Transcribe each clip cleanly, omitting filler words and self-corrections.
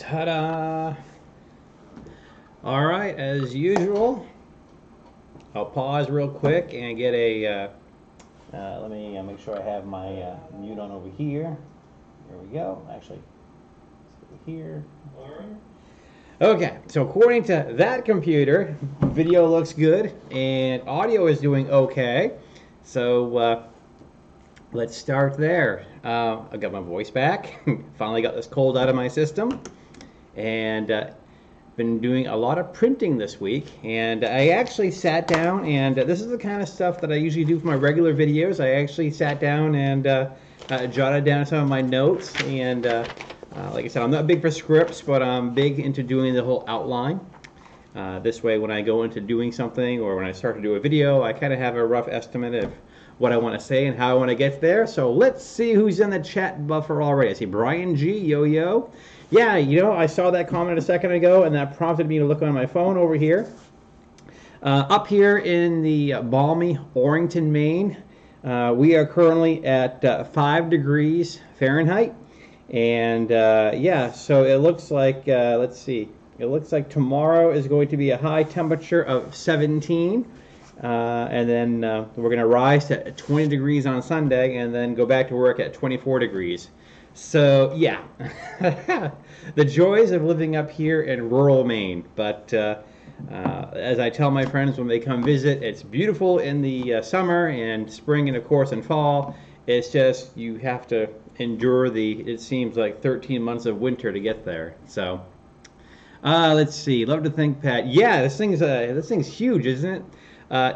Ta-da! All right, as usual, I'll pause real quick and get a, let me make sure I have my mute on over here. There we go. Actually, let's go here. Okay, so according to that computer, video looks good and audio is doing okay. So let's start there. I got my voice back. Finally got this cold out of my system. And been doing a lot of printing this week, and I actually sat down, and this is the kind of stuff that I usually do for my regular videos. I actually sat down and jotted down some of my notes, and like I said, I'm not big for scripts, but I'm big into doing the whole outline. This way, when I go into doing something or when I start to do a video, I kind of have a rough estimate of what I want to say and how I want to get there. So let's see who's in the chat buffer already. I see Brian G, yo. Yeah, you know, I saw that comment a second ago, and that prompted me to look on my phone over here. Up here in the balmy Orrington, Maine, we are currently at 5 degrees Fahrenheit. And yeah, so it looks like, let's see, it looks like tomorrow is going to be a high temperature of 17. And then we're going to rise to 20 degrees on Sunday and then go back to work at 24 degrees. So yeah, the joys of living up here in rural Maine. But as I tell my friends when they come visit, it's beautiful in the summer and spring and of course in fall. It's just you have to endure the, it seems like 13 months of winter to get there. So let's see, love to think, Pat. Yeah, this thing's huge, isn't it?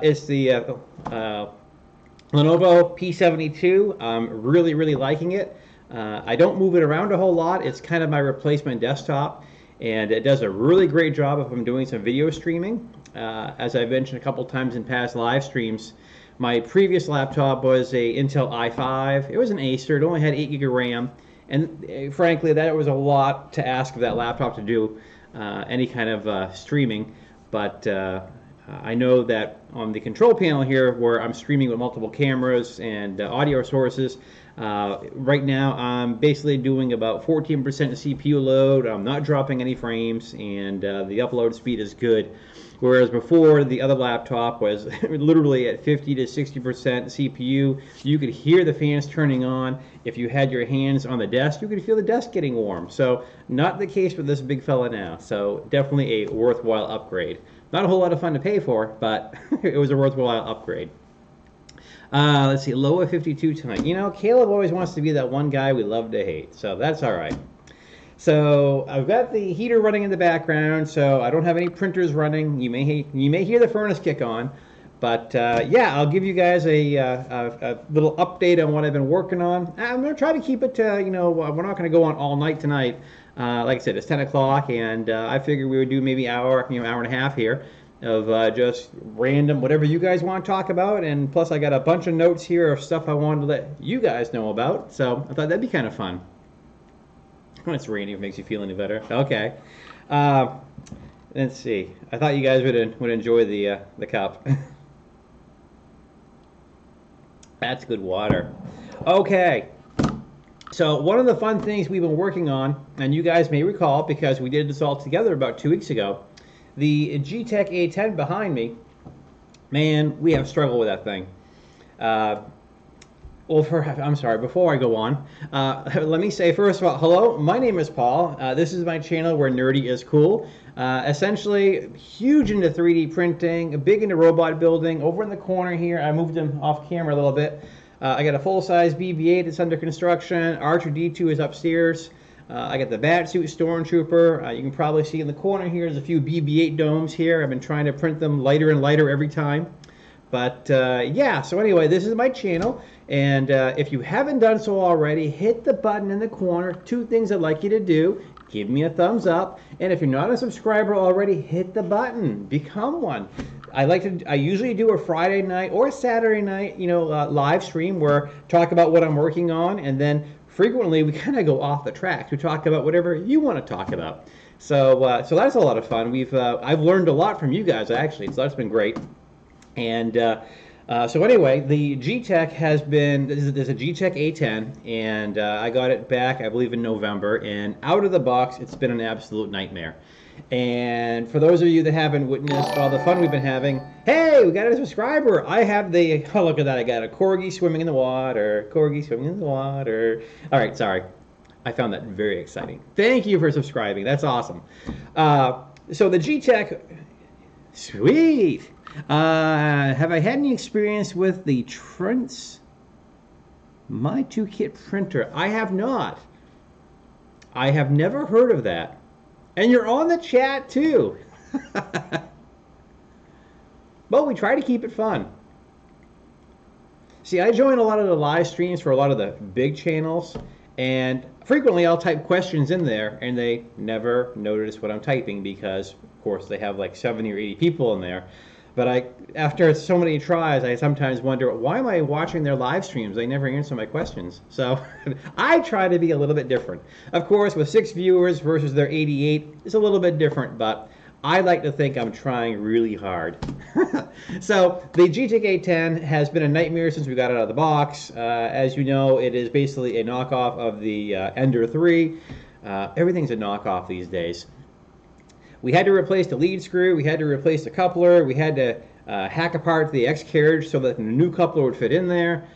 It's the Lenovo P72. I'm really liking it. I don't move it around a whole lot. It's kind of my replacement desktop, and it does a really great job if I'm doing some video streaming. As I've mentioned a couple times in past live streams, my previous laptop was a Intel i5. It was an Acer. It only had 8 gig of RAM, and frankly, that was a lot to ask of that laptop to do any kind of streaming. But I know that on the control panel here, where I'm streaming with multiple cameras and audio sources, right now I'm basically doing about 14% CPU load. I'm not dropping any frames, and the upload speed is good. Whereas before, the other laptop was literally at 50 to 60% CPU. You could hear the fans turning on. If you had your hands on the desk, you could feel the desk getting warm. So not the case with this big fella now. So definitely a worthwhile upgrade. Not a whole lot of fun to pay for, but it was a worthwhile upgrade. Let's see, Loa 52 tonight. You know, Caleb always wants to be that one guy we love to hate, so that's all right. So I've got the heater running in the background, so I don't have any printers running. You may hear the furnace kick on, but yeah, I'll give you guys a little update on what I've been working on. I'm going to try to keep it to, you know, we're not going to go on all night tonight. Like I said, it's 10 o'clock, and I figured we would do maybe hour and a half here of just random, whatever you guys want to talk about. And plus, I got a bunch of notes here of stuff I wanted to let you guys know about. So I thought that'd be kind of fun. When it's raining, it makes you feel any better. Okay. Let's see. I thought you guys would enjoy the cup. That's good water. Okay. So one of the fun things we've been working on, and you guys may recall because we did this all together about 2 weeks ago, the Geeetech A10 behind me, man, we have struggled with that thing. Well, I'm sorry, before I go on, let me say first of all, hello, my name is Paul. This is my channel where nerdy is cool. Essentially, huge into 3D printing, big into robot building. Over in the corner here, I moved him off camera a little bit. I got a full-size BB-8 that's under construction. R2-D2 is upstairs. I got the Batsuit Stormtrooper. You can probably see in the corner here, there's a few BB-8 domes here. I've been trying to print them lighter and lighter every time. But yeah, so anyway, this is my channel. And if you haven't done so already, hit the button in the corner. 2 things I'd like you to do. Give me a thumbs up. And if you're not a subscriber already, hit the button. Become one. I usually do a Friday night or a Saturday night, you know, live stream where I talk about what I'm working on, and then frequently we kind of go off the tracks. We talk about whatever you want to talk about. So so that's a lot of fun. I've learned a lot from you guys actually, so that's been great. And So anyway, the Geeetech has been, there's a Geeetech A10, and I got it back, I believe, in November, and out of the box, it's been an absolute nightmare. And for those of you that haven't witnessed all the fun we've been having, hey, we got a subscriber. I have the, oh, look at that, I got a corgi swimming in the water, corgi swimming in the water. All right, sorry. I found that very exciting. Thank you for subscribing. That's awesome. So the Geeetech, sweet. Have I had any experience with the Trent's My2Kit printer? I have not. I have never heard of that. And you're on the chat too. But we try to keep it fun. See, I join a lot of the live streams for a lot of the big channels, and frequently I'll type questions in there and they never notice what I'm typing because, of course, they have like 70 or 80 people in there. But after so many tries, I sometimes wonder, why am I watching their live streams? They never answer my questions. So I try to be a little bit different. Of course, with 6 viewers versus their 88, it's a little bit different, but I like to think I'm trying really hard. So the Geeetech A10 has been a nightmare since we got it out of the box. As you know, it is basically a knockoff of the Ender 3. Everything's a knockoff these days. We had to replace the lead screw, we had to replace the coupler, we had to hack apart the X carriage so that the new coupler would fit in there.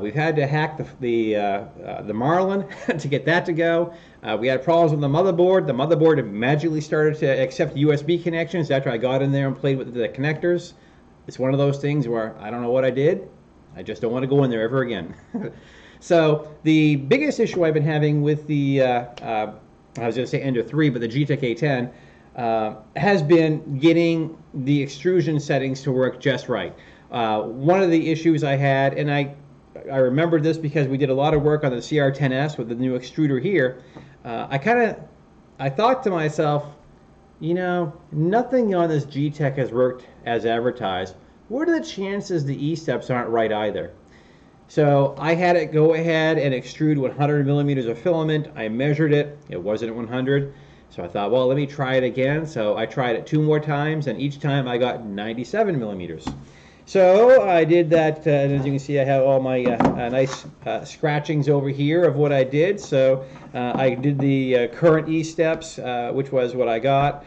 We've had to hack the Marlin to get that to go. We had problems with the motherboard. The motherboard magically started to accept USB connections after I got in there and played with the connectors. It's one of those things where I don't know what I did. I just don't want to go in there ever again. So the biggest issue I've been having with the, I was going to say Ender 3, but the Geeetech A10, has been getting the extrusion settings to work just right. One of the issues I had, and I remembered this because we did a lot of work on the CR10S with the new extruder here. I thought to myself, you know, nothing on this Geeetech has worked as advertised. What are the chances the E-steps aren't right either? So I had it go ahead and extrude 100 millimeters of filament. I measured it. It wasn't at 100. So I thought, well, let me try it again. So I tried it 2 more times, and each time I got 97 millimeters. So I did that, and as you can see, I have all my nice scratchings over here of what I did. So I did the current E-steps, which was what I got,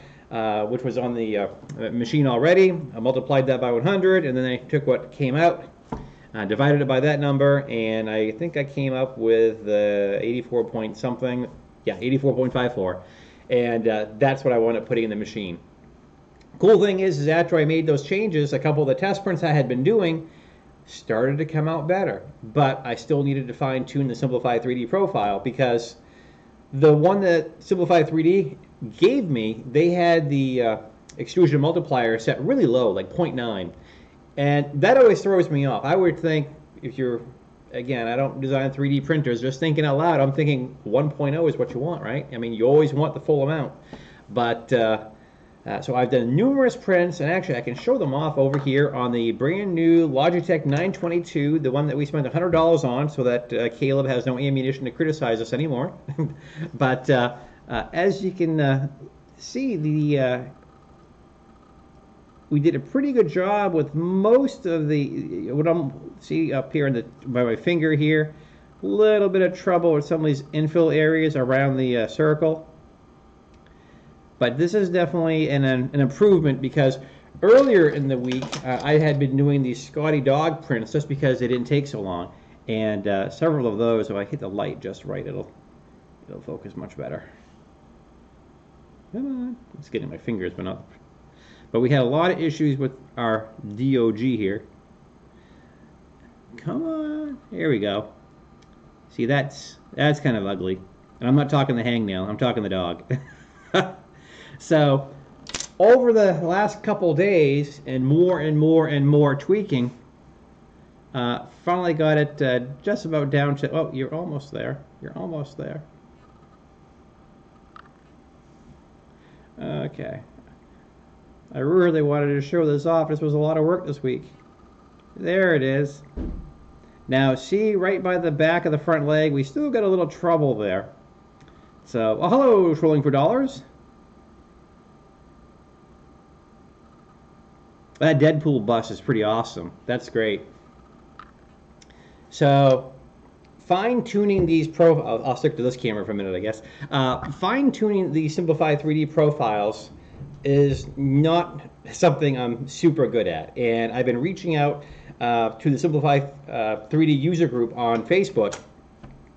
which was on the machine already. I multiplied that by 100, and then I took what came out, divided it by that number, and I think I came up with 84 point something. Yeah, 84.54. And that's what I wound up putting in the machine. Cool thing is after I made those changes, a couple of the test prints I had been doing started to come out better. But I still needed to fine-tune the Simplify 3D profile because the one that Simplify 3D gave me, they had the extrusion multiplier set really low, like 0.9. And that always throws me off. I would think if you're, again, I don't design 3D printers, just thinking out loud, I'm thinking 1.0 is what you want, right? I mean, you always want the full amount. But, so I've done numerous prints, and actually I can show them off over here on the brand new Logitech 922, the one that we spent $100 on, so that Caleb has no ammunition to criticize us anymore. But as you can see, we did a pretty good job with most of the, what I'm see up here by my finger here, a little bit of trouble with some of these infill areas around the circle. But this is definitely an improvement because earlier in the week I had been doing these Scotty dog prints just because they didn't take so long, and several of those, if I hit the light just right, it'll focus much better. Come on, it's getting my fingers, but not. But we had a lot of issues with our DOG here. Come on, here we go. See, that's kind of ugly, and I'm not talking the hangnail. I'm talking the dog. So, over the last couple days, and more tweaking, finally got it just about down to, oh, you're almost there. You're almost there. Okay. I really wanted to show this off. This was a lot of work this week. There it is. Now, see, right by the back of the front leg, we still got a little trouble there. So, well, hello, Trolling for Dollars. That Deadpool bus is pretty awesome. That's great. So fine-tuning these I'll stick to this camera for a minute, I guess. Fine-tuning the simplified 3D profiles is not something I'm super good at, and I've been reaching out to the simplified 3D user group on Facebook,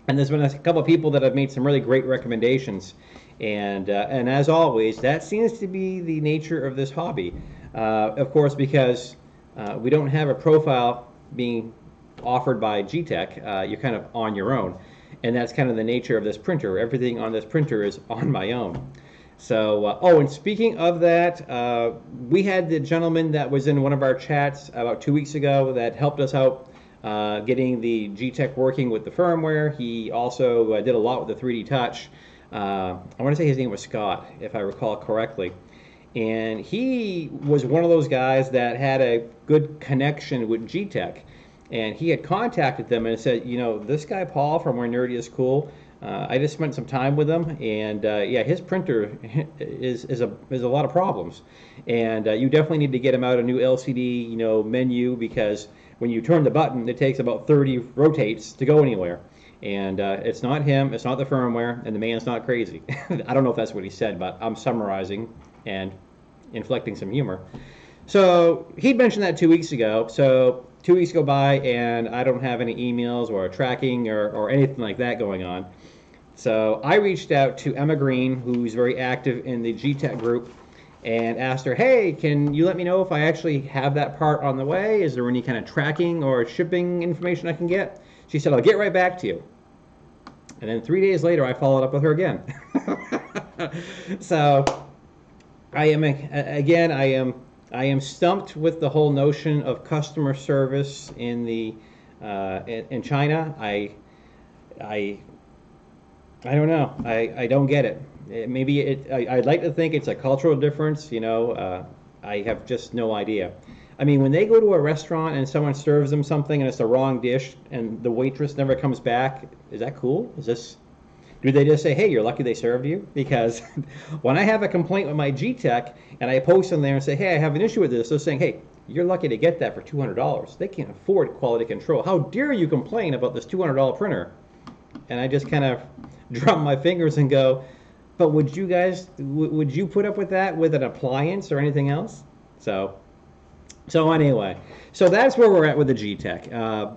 and there's been a couple of people that have made some really great recommendations, and as always, that seems to be the nature of this hobby. Of course, because we don't have a profile being offered by Geeetech, you're kind of on your own, and that's kind of the nature of this printer. Everything on this printer is on my own. So, oh, and speaking of that, we had the gentleman that was in one of our chats about 2 weeks ago that helped us out getting the Geeetech working with the firmware. He also did a lot with the 3D Touch. I want to say his name was Scott, if I recall correctly. And he was one of those guys that had a good connection with Geeetech. And he had contacted them and said, you know, this guy Paul from Where Nerdy is Cool, I just spent some time with him, and yeah, his printer is a lot of problems, and you definitely need to get him out a new LCD, you know, menu, because when you turn the button, it takes about 30 rotates to go anywhere, and it's not him, it's not the firmware, and the man's not crazy. I don't know if that's what he said, but I'm summarizing and inflecting some humor. So he mentioned that 2 weeks ago. So 2 weeks go by and I don't have any emails or tracking or anything like that going on. So I reached out to Emma Green, who's very active in the Geeetech group, and asked her, hey, can you let me know if I actually have that part on the way? Is there any kind of tracking or shipping information I can get? She said, I'll get right back to you. And then 3 days later, I followed up with her again. So I am stumped with the whole notion of customer service in in China. I don't know. I don't get it. I'd like to think it's a cultural difference. You know, I have just no idea. I mean, when they go to a restaurant and someone serves them something and it's the wrong dish and the waitress never comes back, is that cool? Do they just say, hey, you're lucky they served you? Because when I have a complaint with my Geeetech and I post on there and say, hey, I have an issue with this, they're saying, hey, you're lucky to get that for $200. They can't afford quality control. How dare you complain about this $200 printer? And I just kind of drum my fingers and go, but would you put up with that with an appliance or anything else? So anyway, so that's where we're at with the Geeetech.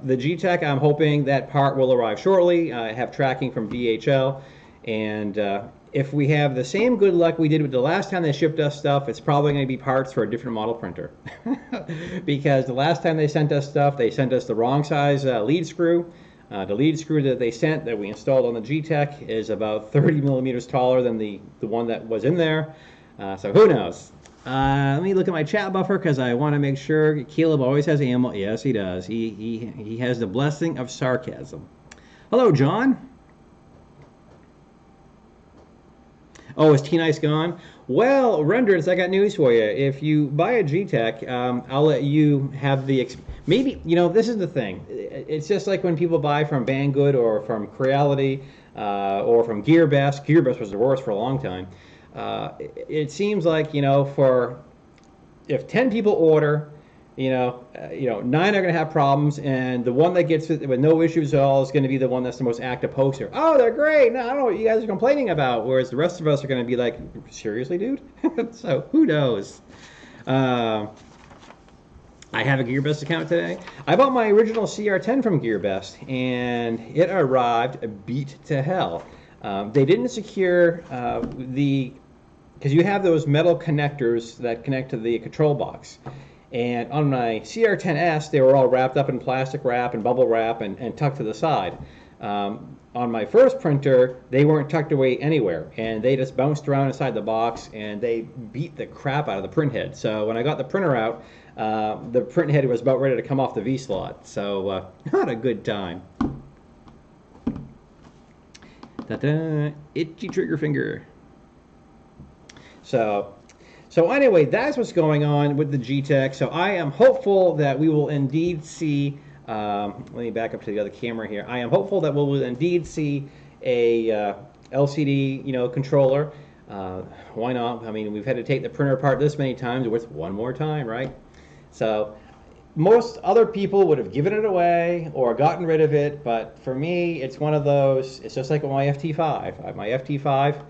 The Geeetech, I'm hoping that part will arrive shortly. I have tracking from DHL, and if we have the same good luck we did with the last time they shipped us stuff, it's probably going to be parts for a different model printer. Because the last time they sent us stuff, they sent us the wrong size lead screw. The lead screw that they sent that we installed on the Geeetech is about 30 millimeters taller than the one that was in there. So who knows? Let me look at my chat buffer because I want to make sure. Caleb always has ammo. Yes, he does. He has the blessing of sarcasm. Hello, John. Oh, is T-Nice gone? Well, Rendereds, I got news for you. If you buy a Geeetech, I'll let you have the... Maybe, you know, this is the thing. It's just like when people buy from Banggood or from Creality or from GearBest. GearBest was the worst for a long time. It seems like, you know, if 10 people order, you know, 9 are going to have problems, and the one that gets it with no issues at all is going to be the one that's the most active poster. Oh, they're great. No, I don't know what you guys are complaining about. Whereas the rest of us are going to be like, seriously, dude? So who knows? I have a GearBest account today. I bought my original CR10 from GearBest, and it arrived beat to hell. They didn't secure because you have those metal connectors that connect to the control box. And on my CR10S, they were all wrapped up in plastic wrap and bubble wrap and tucked to the side. On my first printer, they weren't tucked away anywhere, and they just bounced around inside the box, and they beat the crap out of the print head. So when I got the printer out, the print head was about ready to come off the V-slot. So not a good time. Ta-da! Itchy trigger finger. So anyway, that's what's going on with the Geeetech. So I am hopeful that we will indeed see, let me back up to the other camera here. I am hopeful that we will indeed see a LCD, you know, controller. Why not? I mean, we've had to take the printer apart this many times. What's one more time, right? So most other people would have given it away or gotten rid of it, but for me, it's one of those. It's just like with my FT5. My FT5,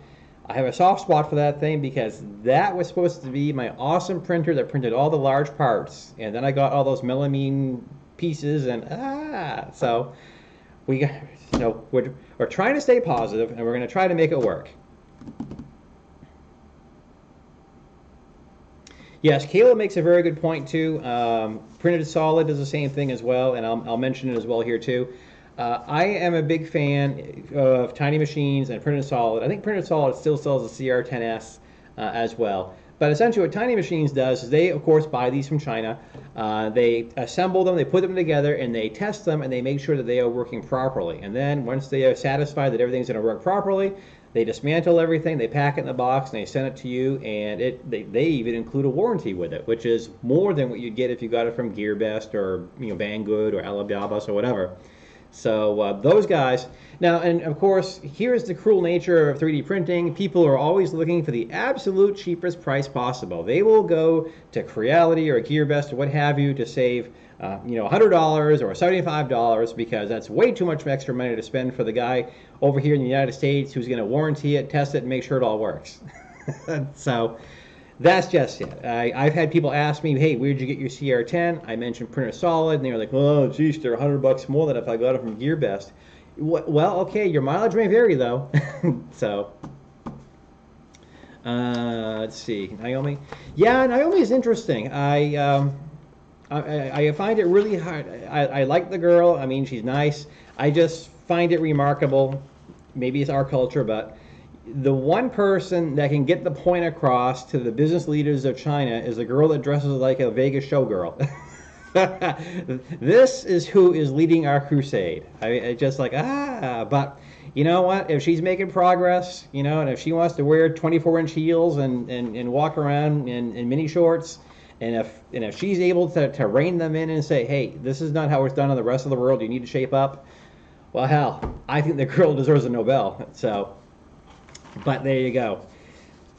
I have a soft spot for that thing because that was supposed to be my awesome printer that printed all the large parts, and then I got all those melamine pieces, and so we got, we're trying to stay positive, and we're going to try to make it work. Yes, Kayla makes a very good point too. Printed solid does the same thing as well, and I'll mention it as well here too. I am a big fan of Tiny Machines and Printed Solid. I think Printed Solid still sells the CR10S as well. But essentially what Tiny Machines does is they, of course, buy these from China. They assemble them, they put them together, and they test them, and they make sure that they are working properly. And then once they are satisfied that everything's going to work properly, they dismantle everything, they pack it in the box, and they send it to you, and they even include a warranty with it, which is more than what you'd get if you got it from GearBest or Banggood or Alibaba or whatever. So those guys. Now, and of course, here's the cruel nature of 3D printing. People are always looking for the absolute cheapest price possible. They will go to Creality or GearBest or what have you to save $100 or $75 because that's way too much extra money to spend for the guy over here in the United States who's going to warranty it, test it, and make sure it all works. So that's just it. I've had people ask me, hey, where'd you get your CR10? I mentioned Printed Solid, and they were like, oh, geez, they're $100 more than if I got it from GearBest. Well, okay, your mileage may vary, though. So, let's see, Naomi. Yeah, Naomi is interesting. I find it really hard. I like the girl. I mean, she's nice. I just find it remarkable. Maybe it's our culture, but the one person that can get the point across to the business leaders of China is a girl that dresses like a Vegas showgirl. This is who is leading our crusade. I just like, but you know what? If she's making progress, and if she wants to wear 24-inch heels and walk around in mini shorts, and if she's able to rein them in and say, hey, this is not how it's done in the rest of the world, you need to shape up, well, hell, I think the girl deserves a Nobel. So, but there you go.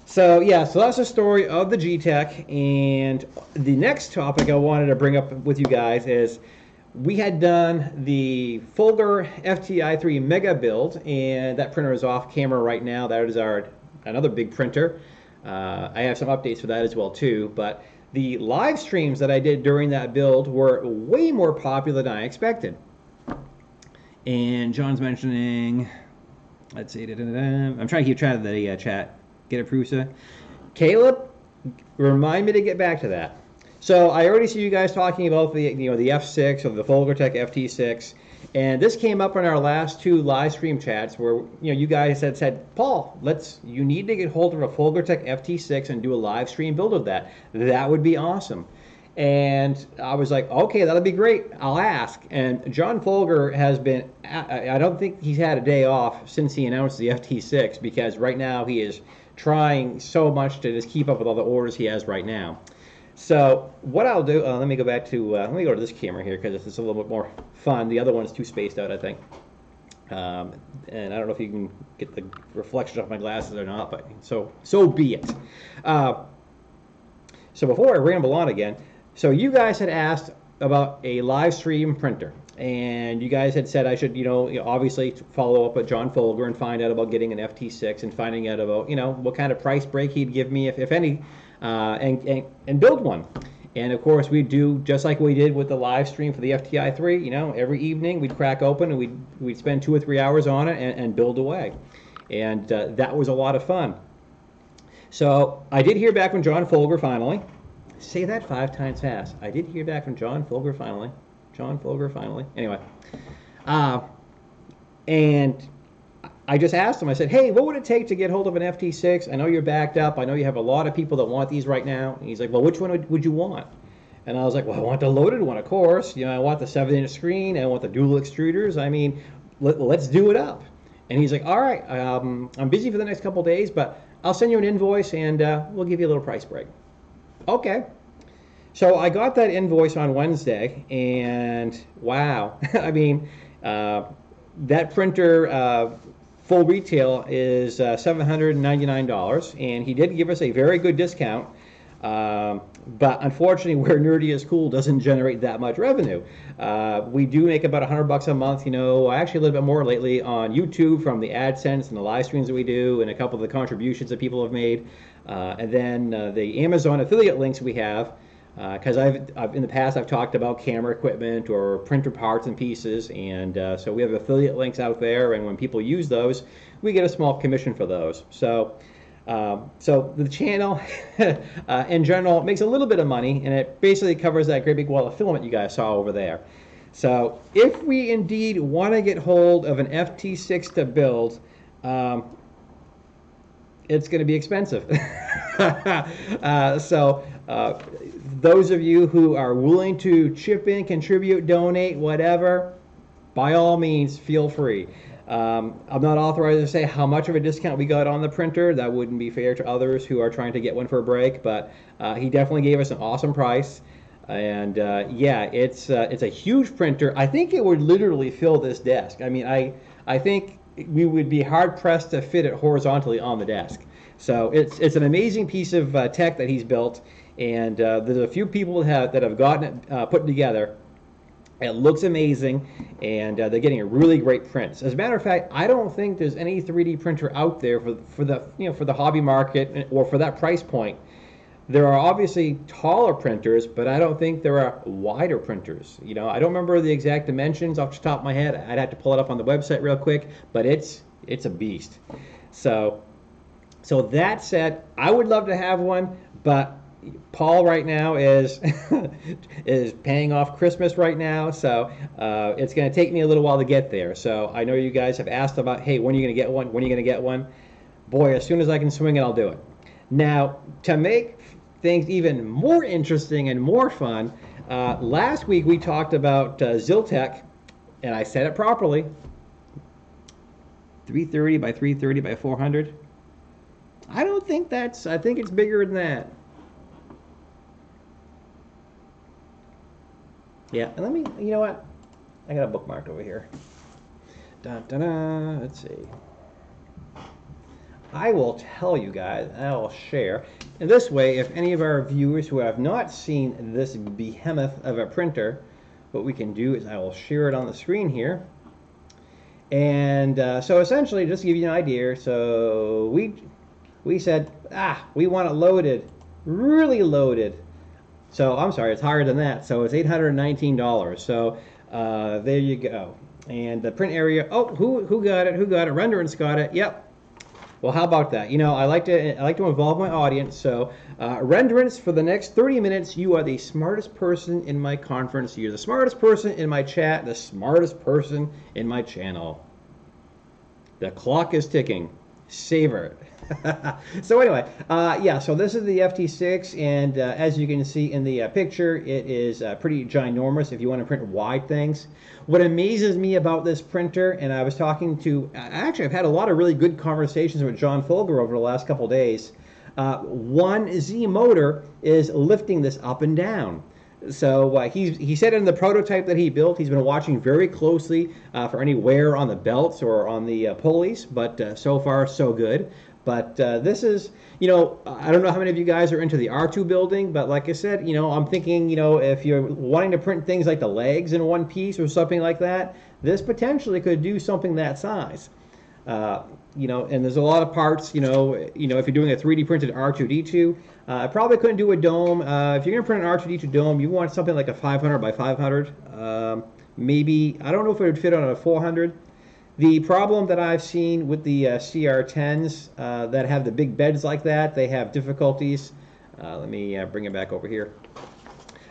So yeah, so that's the story of the Geeetech, and the next topic I wanted to bring up with you guys is we had done the Folger FTI3 Mega build, and that printer is off camera right now. That is another big printer. I have some updates for that as well too, but the live streams that I did during that build were way more popular than I expected. And John's mentioning, let's see, I'm trying to keep track of the chat. Get it, Prusa. Caleb, remind me to get back to that. So I already see you guys talking about the the F6 or the Folgertech FT6, and this came up in our last two live stream chats where you guys had said, Paul, you need to get hold of a Folgertech FT6 and do a live stream build of that. That would be awesome. And I was like, okay, that'll be great. I'll ask. And John Folger has been, I don't think he's had a day off since he announced the FT6 because right now he is trying so much to just keep up with all the orders he has right now. So what I'll do, let me go back to, let me go to this camera here because it's a little bit more fun. The other one's too spaced out, I think. And I don't know if you can get the reflection off my glasses or not, but so be it. So before I ramble on again, so you guys had asked about a live stream printer, and you guys had said I should, obviously follow up with John Folger and find out about getting an FT6 and finding out about, what kind of price break he'd give me, if any, and build one. And of course, we'd do just like we did with the live stream for the FTI3. Every evening we'd crack open and we'd spend 2 or 3 hours on it and build away, and that was a lot of fun. So I did hear back from John Folger finally. Say that 5 times fast. I did hear back from John Folger finally. John Folger finally. Anyway. And I just asked him, I said, hey, what would it take to get hold of an FT6? I know you're backed up. I know you have a lot of people that want these right now. And he's like, well, which one would you want? And I was like, well, I want the loaded one, of course. I want the 7-inch screen. I want the dual extruders. I mean, let's do it up. And he's like, all right, I'm busy for the next couple days, but I'll send you an invoice and we'll give you a little price break. Okay. So I got that invoice on Wednesday, and wow. I mean, that printer full retail is $799, and he did give us a very good discount. But unfortunately, where Nerdy is Cool doesn't generate that much revenue. We do make about $100 a month, actually a little bit more lately on YouTube from the AdSense and the live streams that we do and a couple of the contributions that people have made. And then the Amazon affiliate links we have, because I've in the past I've talked about camera equipment or printer parts and pieces, and so we have affiliate links out there, and when people use those, we get a small commission for those. So the channel in general makes a little bit of money, and it basically covers that great big wall of filament you guys saw over there. So if we indeed want to get hold of an FT6 to build, it's going to be expensive. Those of you who are willing to chip in, contribute, donate, whatever, by all means, feel free. I'm not authorized to say how much of a discount we got on the printer. That wouldn't be fair to others who are trying to get one for a break, but he definitely gave us an awesome price. And yeah, it's a huge printer. I think it would literally fill this desk. I mean, I think we would be hard pressed to fit it horizontally on the desk. So it's an amazing piece of tech that he's built, and there's a few people that have gotten it put together. It looks amazing, and they're getting a really great print. As a matter of fact, I don't think there's any 3D printer out there for the hobby market or for that price point. There are obviously taller printers, but I don't think there are wider printers. I don't remember the exact dimensions off the top of my head. I'd have to pull it up on the website real quick, but it's a beast. So that said, I would love to have one, but Paul right now is is paying off Christmas right now, so it's going to take me a little while to get there. So I know you guys have asked about, hey, when are you going to get one? When are you going to get one? Boy, as soon as I can swing it, I'll do it. Now, to make things even more interesting and more fun, last week we talked about Geeetech, and I said it properly, 330 by 330 by 400. I don't think I think it's bigger than that. Yeah, and let me, you know what? I got a bookmark over here. Dun, dun, dun. Let's see. I will tell you guys, I will share. And this way, if any of our viewers who have not seen this behemoth of a printer, what we can do is I will share it on the screen here. And so essentially, just to give you an idea, so we said, we want it loaded, really loaded. So I'm sorry, it's higher than that. So it's $819. So there you go. And the print area. Oh, who got it? Who got it? Renderance got it. Yep. Well, how about that? I like to involve my audience. So Renderance, for the next 30 minutes, you are the smartest person in my conference. You're the smartest person in my chat. The smartest person in my channel. The clock is ticking. Savor it. So anyway, yeah, so this is the FT6, and as you can see in the picture, it is pretty ginormous if you want to print wide things. What amazes me about this printer, and I was talking to, actually I've had a lot of really good conversations with John Folger over the last couple days. One Z motor is lifting this up and down. So he said in the prototype that he built, he's been watching very closely for any wear on the belts or on the pulleys, but so far so good. But this is, I don't know how many of you guys are into the R2 building, but like I said, I'm thinking, if you're wanting to print things like the legs in one piece or something like that, this potentially could do something that size. And there's a lot of parts, if you're doing a 3D printed R2D2, probably couldn't do a dome. If you're going to print an R2D2 dome, you want something like a 500 by 500. Maybe, I don't know if it would fit on a 400. The problem that I've seen with the CR10s that have the big beds like that, they have difficulties. Let me bring it back over here.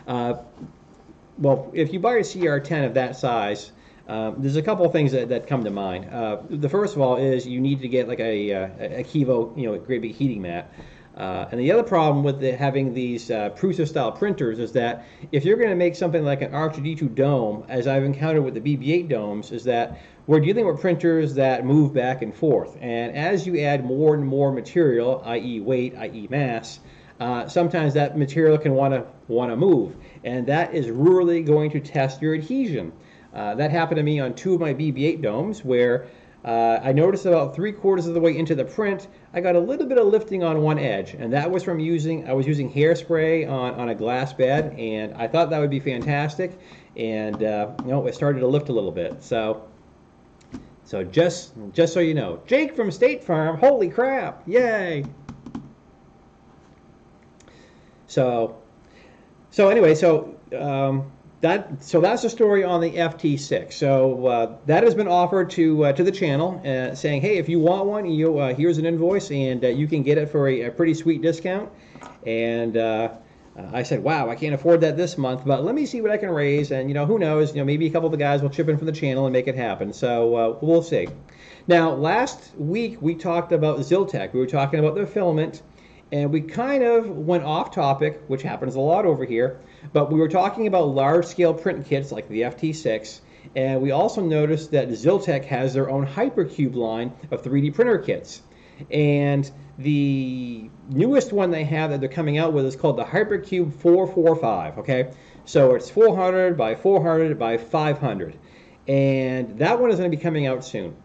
Well, if you buy a CR10 of that size, there's a couple of things that come to mind. The first of all is you need to get like a Kivo, great big heating mat. And the other problem with having these Prusa style printers is that if you're going to make something like an R2D2 dome, as I've encountered with the BB-8 domes, is that we're dealing with printers that move back and forth. And as you add more and more material, i.e. weight, i.e. mass, sometimes that material can want to move. And that is really going to test your adhesion. That happened to me on two of my BB-8 domes where I noticed about 3/4 of the way into the print, I got a little bit of lifting on one edge, and that was from I was using hairspray on a glass bed, and I thought that would be fantastic, and it started to lift a little bit. So just so you know, Jake from State Farm, holy crap, yay! So anyway, that's the story on the FT6. So that has been offered to the channel, saying, hey, if you want one, here's an invoice, and you can get it for a pretty sweet discount. And I said, wow, I can't afford that this month, but let me see what I can raise. And who knows? Maybe a couple of the guys will chip in from the channel and make it happen. So we'll see. Now, last week we talked about Geeetech. We were talking about their filament. And we kind of went off topic, which happens a lot over here, but we were talking about large-scale print kits like the FT6, and we also noticed that Geeetech has their own Hypercube line of 3D printer kits. And the newest one they have that they're coming out with is called the Hypercube 445, okay? So it's 400 by 400 by 500. And that one is going to be coming out soon.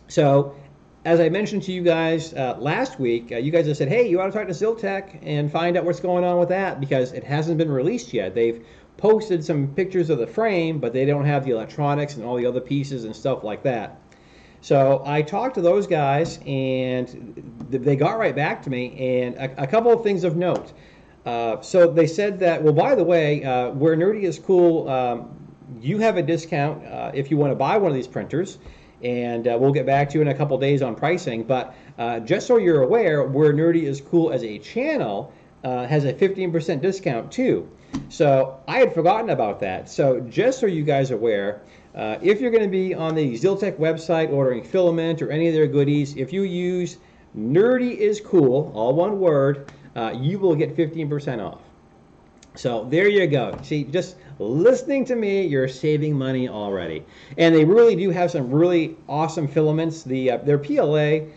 So as I mentioned to you guys last week, you guys have said, hey, you ought to talk to Geeetech and find out what's going on with that, because it hasn't been released yet. They've posted some pictures of the frame, but they don't have the electronics and all the other pieces and stuff like that. So I talked to those guys, and they got right back to me, and a couple of things of note. So they said that, well, by the way, where Nerdy is cool, you have a discount if you want to buy one of these printers. And we'll get back to you in a couple days on pricing. But just so you're aware, where Nerdy is cool as a channel has a 15% discount too. So I had forgotten about that. So just so you guys are aware, if you're going to be on the Geeetech website ordering filament or any of their goodies, if you use Nerdy is cool, all one word, you will get 15% off. So there you go. See, just listening to me, you're saving money already. And they really do have some really awesome filaments. Their PLA,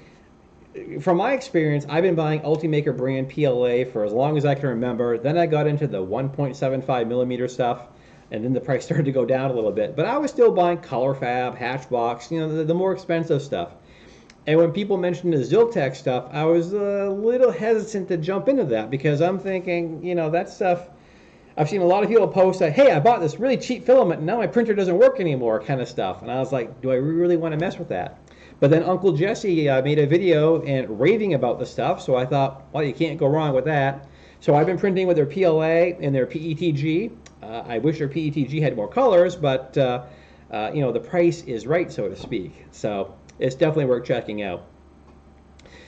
from my experience, I've been buying Ultimaker brand PLA for as long as I can remember. Then I got into the 1.75 millimeter stuff, and then the price started to go down a little bit. But I was still buying Color Fab, Hatchbox, the more expensive stuff. And when people mentioned the Geeetech stuff, I was a little hesitant to jump into that, because I'm thinking, that stuff, I've seen a lot of people post that, hey, I bought this really cheap filament and now my printer doesn't work anymore kind of stuff. And I was like, do I really want to mess with that? But then Uncle Jesse made a video and raving about the stuff, so I thought, well, you can't go wrong with that. So I've been printing with their PLA and their PETG. I wish their PETG had more colors, but the price is right, so to speak. So it's definitely worth checking out.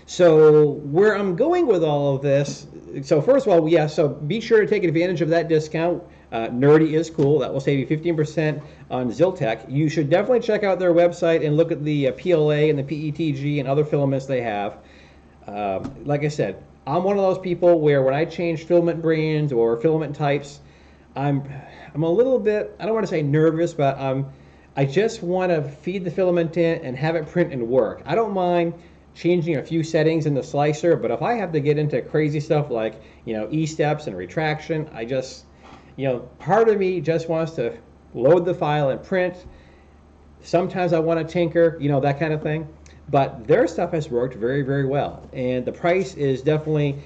So where I'm going with all of this, so first of all, yeah, so be sure to take advantage of that discount. Nerdy is cool. That will save you 15% on Geeetech. You should definitely check out their website and look at the PLA and the PETG and other filaments they have. Like I said, I'm one of those people where when I change filament brands or filament types, I'm a little bit, I don't want to say nervous, but I just want to feed the filament in and have it print and work. I don't mind changing a few settings in the slicer, but if I have to get into crazy stuff like, E-steps and retraction, I just, part of me just wants to load the file and print. Sometimes I want to tinker, that kind of thing. But their stuff has worked very, very well. And the price is definitely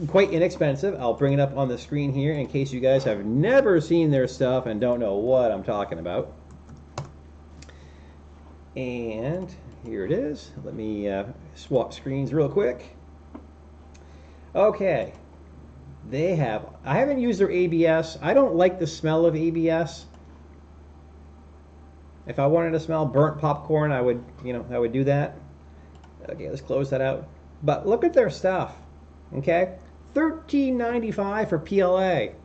quite inexpensive. I'll bring it up on the screen here in case you guys have never seen their stuff and don't know what I'm talking about. And here it is. Let me swap screens real quick. Okay. I haven't used their ABS. I don't like the smell of ABS. If I wanted to smell burnt popcorn, I would do that. Okay, let's close that out. But look at their stuff. Okay? $13.95 for PLA.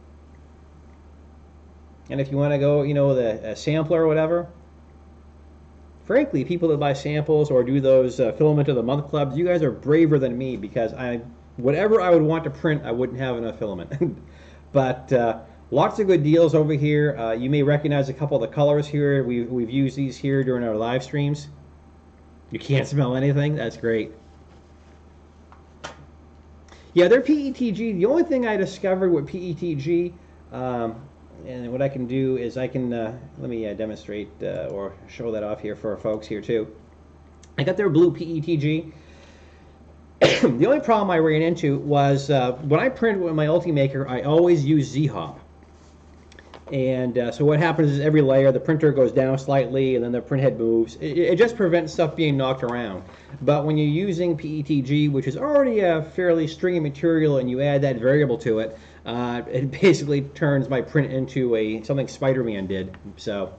And if you want to go, with a sampler or whatever, frankly, people that buy samples or do those filament of the month clubs, you guys are braver than me, because whatever I would want to print, I wouldn't have enough filament. But lots of good deals over here. You may recognize a couple of the colors here. We've used these here during our live streams. You can't smell anything? That's great. Yeah, their PETG, the only thing I discovered with PETG, and what I can do is I can, let me demonstrate or show that off here for our folks here too. I got their blue PETG. The only problem I ran into was when I print with my Ultimaker, I always use Z-Hop. And so what happens is every layer, the printer goes down slightly and then the print head moves. It just prevents stuff being knocked around. But when you're using PETG, which is already a fairly stringy material, and you add that variable to it, it basically turns my print into something Spider-Man did. So,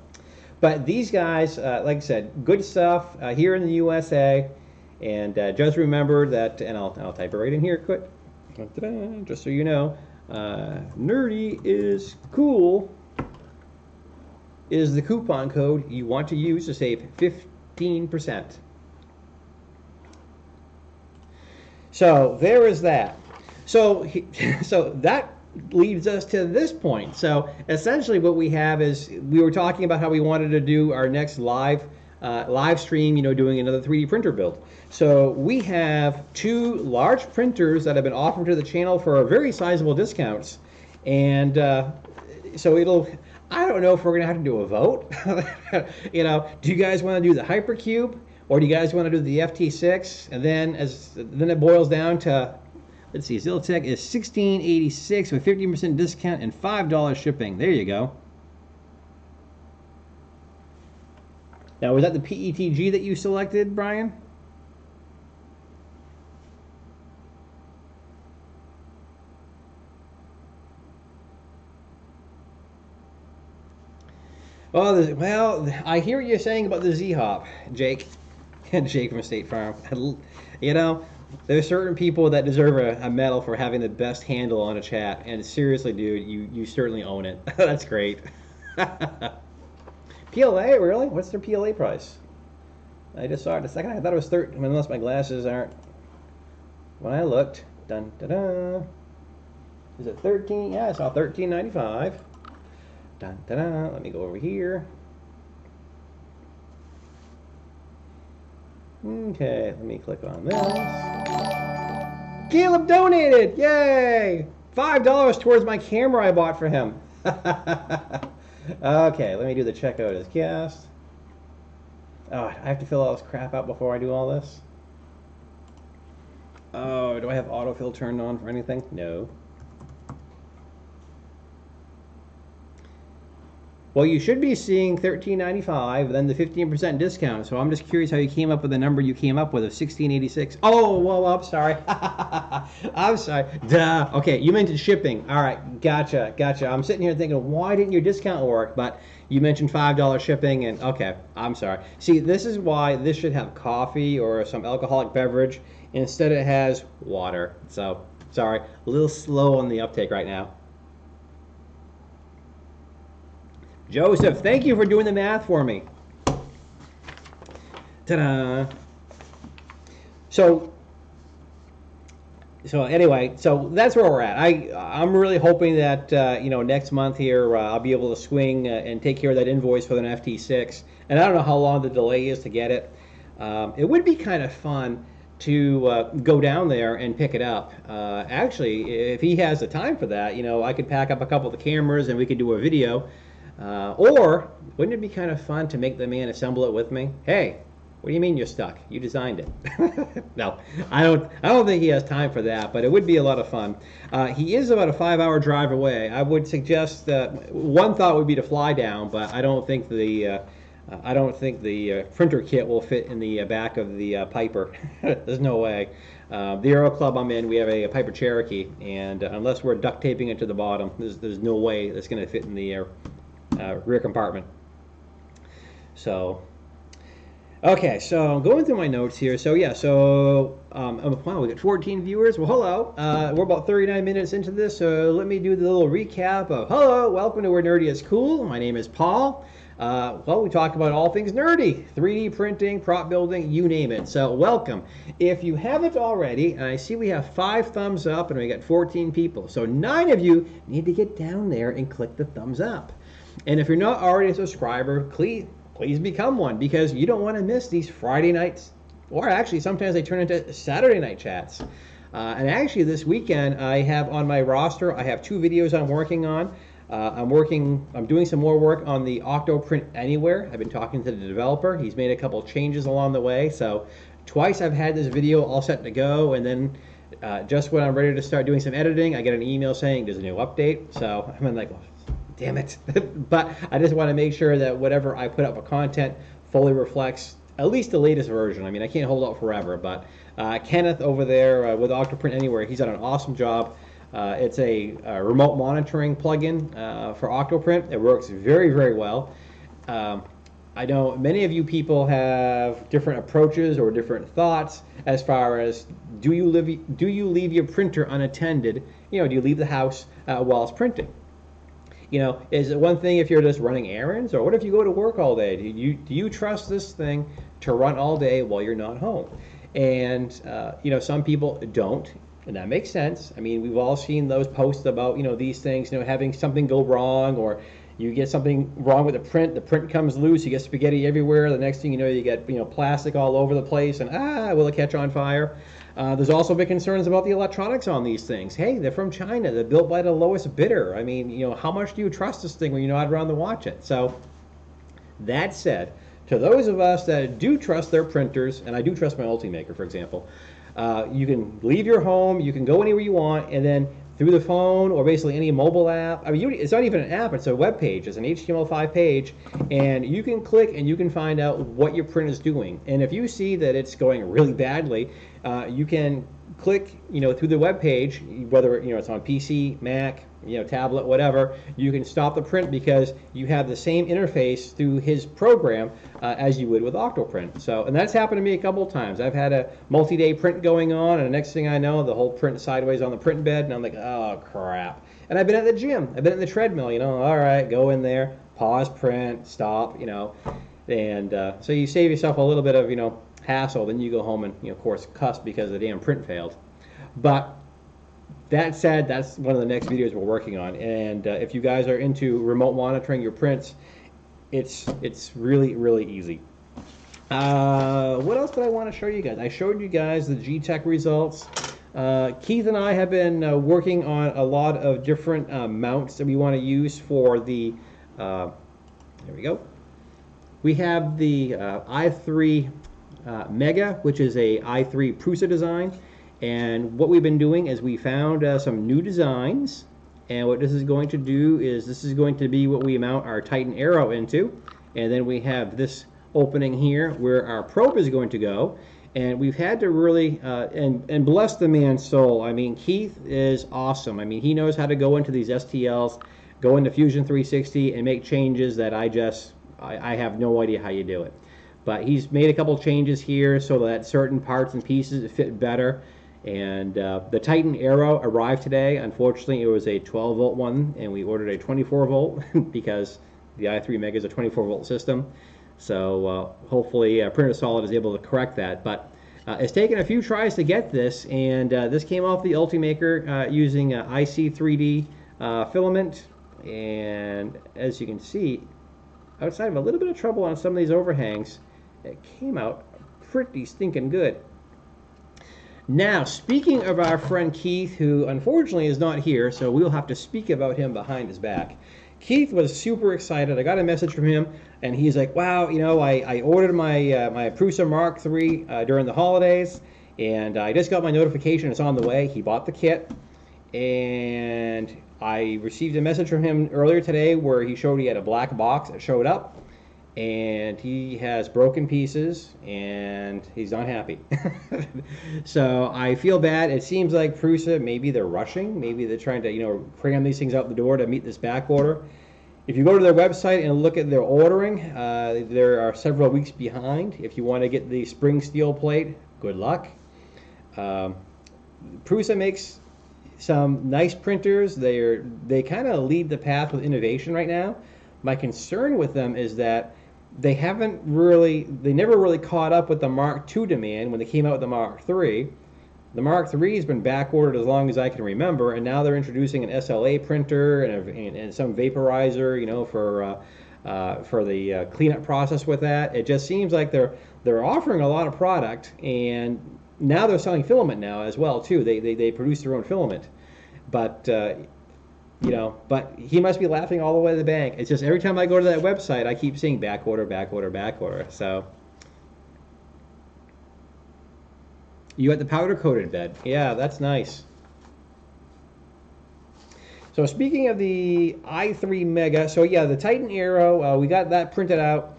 but these guys, like I said, good stuff here in the USA. And just remember that, and I'll type it right in here quick, just so you know, nerdy is cool is the coupon code you want to use to save 15%. So there is that. So that leads us to this point. So essentially what we have is, we were talking about how we wanted to do our next live stream, doing another 3D printer build. So we have 2 large printers that have been offered to the channel for very sizable discounts. And so I don't know if we're going to have to do a vote. Do you guys want to do the Hypercube, or do you guys want to do the FT6? And then it boils down to, let's see, Geeetech is $16.86 with 15% discount and $5 shipping. There you go. Now, was that the PETG that you selected, Brian? Well, I hear what you're saying about the Z-Hop, Jake. Jake from State Farm. There's certain people that deserve a medal for having the best handle on a chat. And seriously, dude, you certainly own it. That's great. PLA, really? What's their PLA price? I just saw it a second. I thought it was 13, unless my glasses aren't. When I looked, dun da da. Is it 13? Yeah, I saw $13.95. Dun da da. Let me go over here. Okay, let me click on this. Caleb donated! Yay! $5 towards my camera I bought for him. Okay, let me do the checkout as guest. Oh, I have to fill all this crap out before I do all this. Oh, do I have autofill turned on for anything? No. Well, you should be seeing $13.95, then the 15% discount. So I'm just curious how you came up with the number you came up with of $16.86. Oh, whoa, I'm sorry. I'm sorry. Duh. Okay, you mentioned shipping. All right, gotcha. I'm sitting here thinking, why didn't your discount work? But you mentioned $5 shipping, and okay, I'm sorry. See, this is why this should have coffee or some alcoholic beverage. Instead, it has water. So, sorry, a little slow on the uptake right now. Joseph, thank you for doing the math for me. Ta-da! So anyway, so that's where we're at. I'm really hoping that next month here I'll be able to swing and take care of that invoice for an FT6. And I don't know how long the delay is to get it. It would be kind of fun to go down there and pick it up. Actually, if he has the time for that, I could pack up a couple of the cameras and we could do a video. Or wouldn't it be kind of fun to make the man assemble it with me? Hey, what do you mean you're stuck? You designed it. No, I don't think he has time for that, but it would be a lot of fun. He is about a 5-hour drive away. I would suggest one thought would be to fly down, but I don't think the printer kit will fit in the back of the Piper. There's no way. The Aero Club I'm in, we have a Piper Cherokee, and unless we're duct taping it to the bottom, there's no way that's going to fit in the rear compartment. So, okay, so I'm going through my notes here. So yeah, wow, we got 14 viewers. Well, hello. We're about 39 minutes into this, so let me do the little recap of hello, welcome to Where Nerdy is Cool. My name is Paul. Well, we talk about all things nerdy, 3D printing, prop building, you name it. So welcome. If you haven't already, and I see we have 5 thumbs up and we got 14 people. So 9 of you need to get down there and click the thumbs up. And if you're not already a subscriber, please become one, because you don't want to miss these Friday nights, or actually sometimes they turn into Saturday night chats. And actually this weekend I have on my roster, I have 2 videos I'm working on. I'm doing some more work on the Octoprint Anywhere. I've been talking to the developer. He's made a couple changes along the way. So twice I've had this video all set to go, and then just when I'm ready to start doing some editing, I get an email saying there's a new update. So I'm like, well, damn it. But I just want to make sure that whatever I put up for content fully reflects at least the latest version. I mean, I can't hold out forever, but Kenneth over there with Octoprint Anywhere, he's done an awesome job. It's a remote monitoring plugin for Octoprint. It works very, very well. I know many of you people have different approaches or different thoughts as far as do you leave your printer unattended? You know, do you leave the house while it's printing? You know, is it one thing if you're just running errands, or what if you go to work all day? Do you trust this thing to run all day while you're not home? And you know, some people don't, and that makes sense. I mean, we've all seen those posts about, you know, these things, you know, having something go wrong, or you get something wrong with the print comes loose, you get spaghetti everywhere. The next thing you know, you get, you know, plastic all over the place, and will it catch on fire? There's also big concerns about the electronics on these things. Hey, they're from China. They're built by the lowest bidder. I mean, you know, how much do you trust this thing when you're not around to watch it? So that said, to those of us that do trust their printers, and I do trust my Ultimaker, for example, you can leave your home, you can go anywhere you want, and then through the phone or basically any mobile app. I mean, it's not even an app, it's a web page. It's an HTML5 page, and you can click and you can find out what your print is doing. And if you see that it's going really badly, you can click, you know, through the web page, whether, you know, it's on PC, Mac, you know, tablet, whatever, you can stop the print because you have the same interface through his program as you would with Octoprint. So, and that's happened to me a couple of times. I've had a multi-day print going on, and the next thing I know, the whole print sideways on the print bed, and I'm like, oh crap. And I've been at the gym, I've been in the treadmill, you know, all right, go in there, pause print, stop, you know, and so you save yourself a little bit of, you know, hassle. Then you go home and, you know, of course, cuss because the damn print failed. But that said, that's one of the next videos we're working on. And if you guys are into remote monitoring your prints, it's really, really easy. What else did I want to show you guys? I showed you guys the Geeetech results. Keith and I have been working on a lot of different mounts that we want to use for the, there we go. We have the i3 Mega, which is a i3 Prusa design. And what we've been doing is we found some new designs, and what this is going to do is this is going to be what we mount our Titan Arrow into, and then we have this opening here where our probe is going to go. And we've had to really and bless the man's soul. I mean, Keith is awesome. I mean, he knows how to go into these STLs, go into Fusion 360 and make changes that I have no idea how you do it. But he's made a couple changes here so that certain parts and pieces fit better. And the Titan Arrow arrived today. Unfortunately, it was a 12-volt one, and we ordered a 24-volt because the i3 Mega is a 24-volt system. So hopefully Printer Solid is able to correct that. But it's taken a few tries to get this, and this came off the Ultimaker using IC3D filament. And as you can see, outside of a little bit of trouble on some of these overhangs, it came out pretty stinking good. Now, speaking of our friend Keith, who unfortunately is not here, so we'll have to speak about him behind his back. Keith was super excited. I got a message from him, and he's like, wow, you know, I ordered my my Prusa Mark III during the holidays, and I just got my notification it's on the way. He bought the kit, and I received a message from him earlier today where he showed he had a black box that showed up, and he has broken pieces, and he's not happy. So I feel bad. It seems like Prusa, maybe they're rushing. Maybe they're trying to, you know, cram these things out the door to meet this back order. If you go to their website and look at their ordering, there are several weeks behind. If you want to get the spring steel plate, good luck. Prusa makes some nice printers. They kind of lead the path with innovation right now. My concern with them is that they never really caught up with the Mark II demand when they came out with the Mark III. The Mark III has been back ordered as long as I can remember, and now they're introducing an SLA printer and some vaporizer, you know, for the cleanup process with that. It just seems like they're offering a lot of product, and now they're selling filament now as well too. They produce their own filament, but you know, but he must be laughing all the way to the bank. It's just every time I go to that website, I keep seeing back order, back order, back order. So you got the powder coated bed. Yeah, that's nice. So speaking of the i3 Mega, so yeah, the Titan Aero, we got that printed out.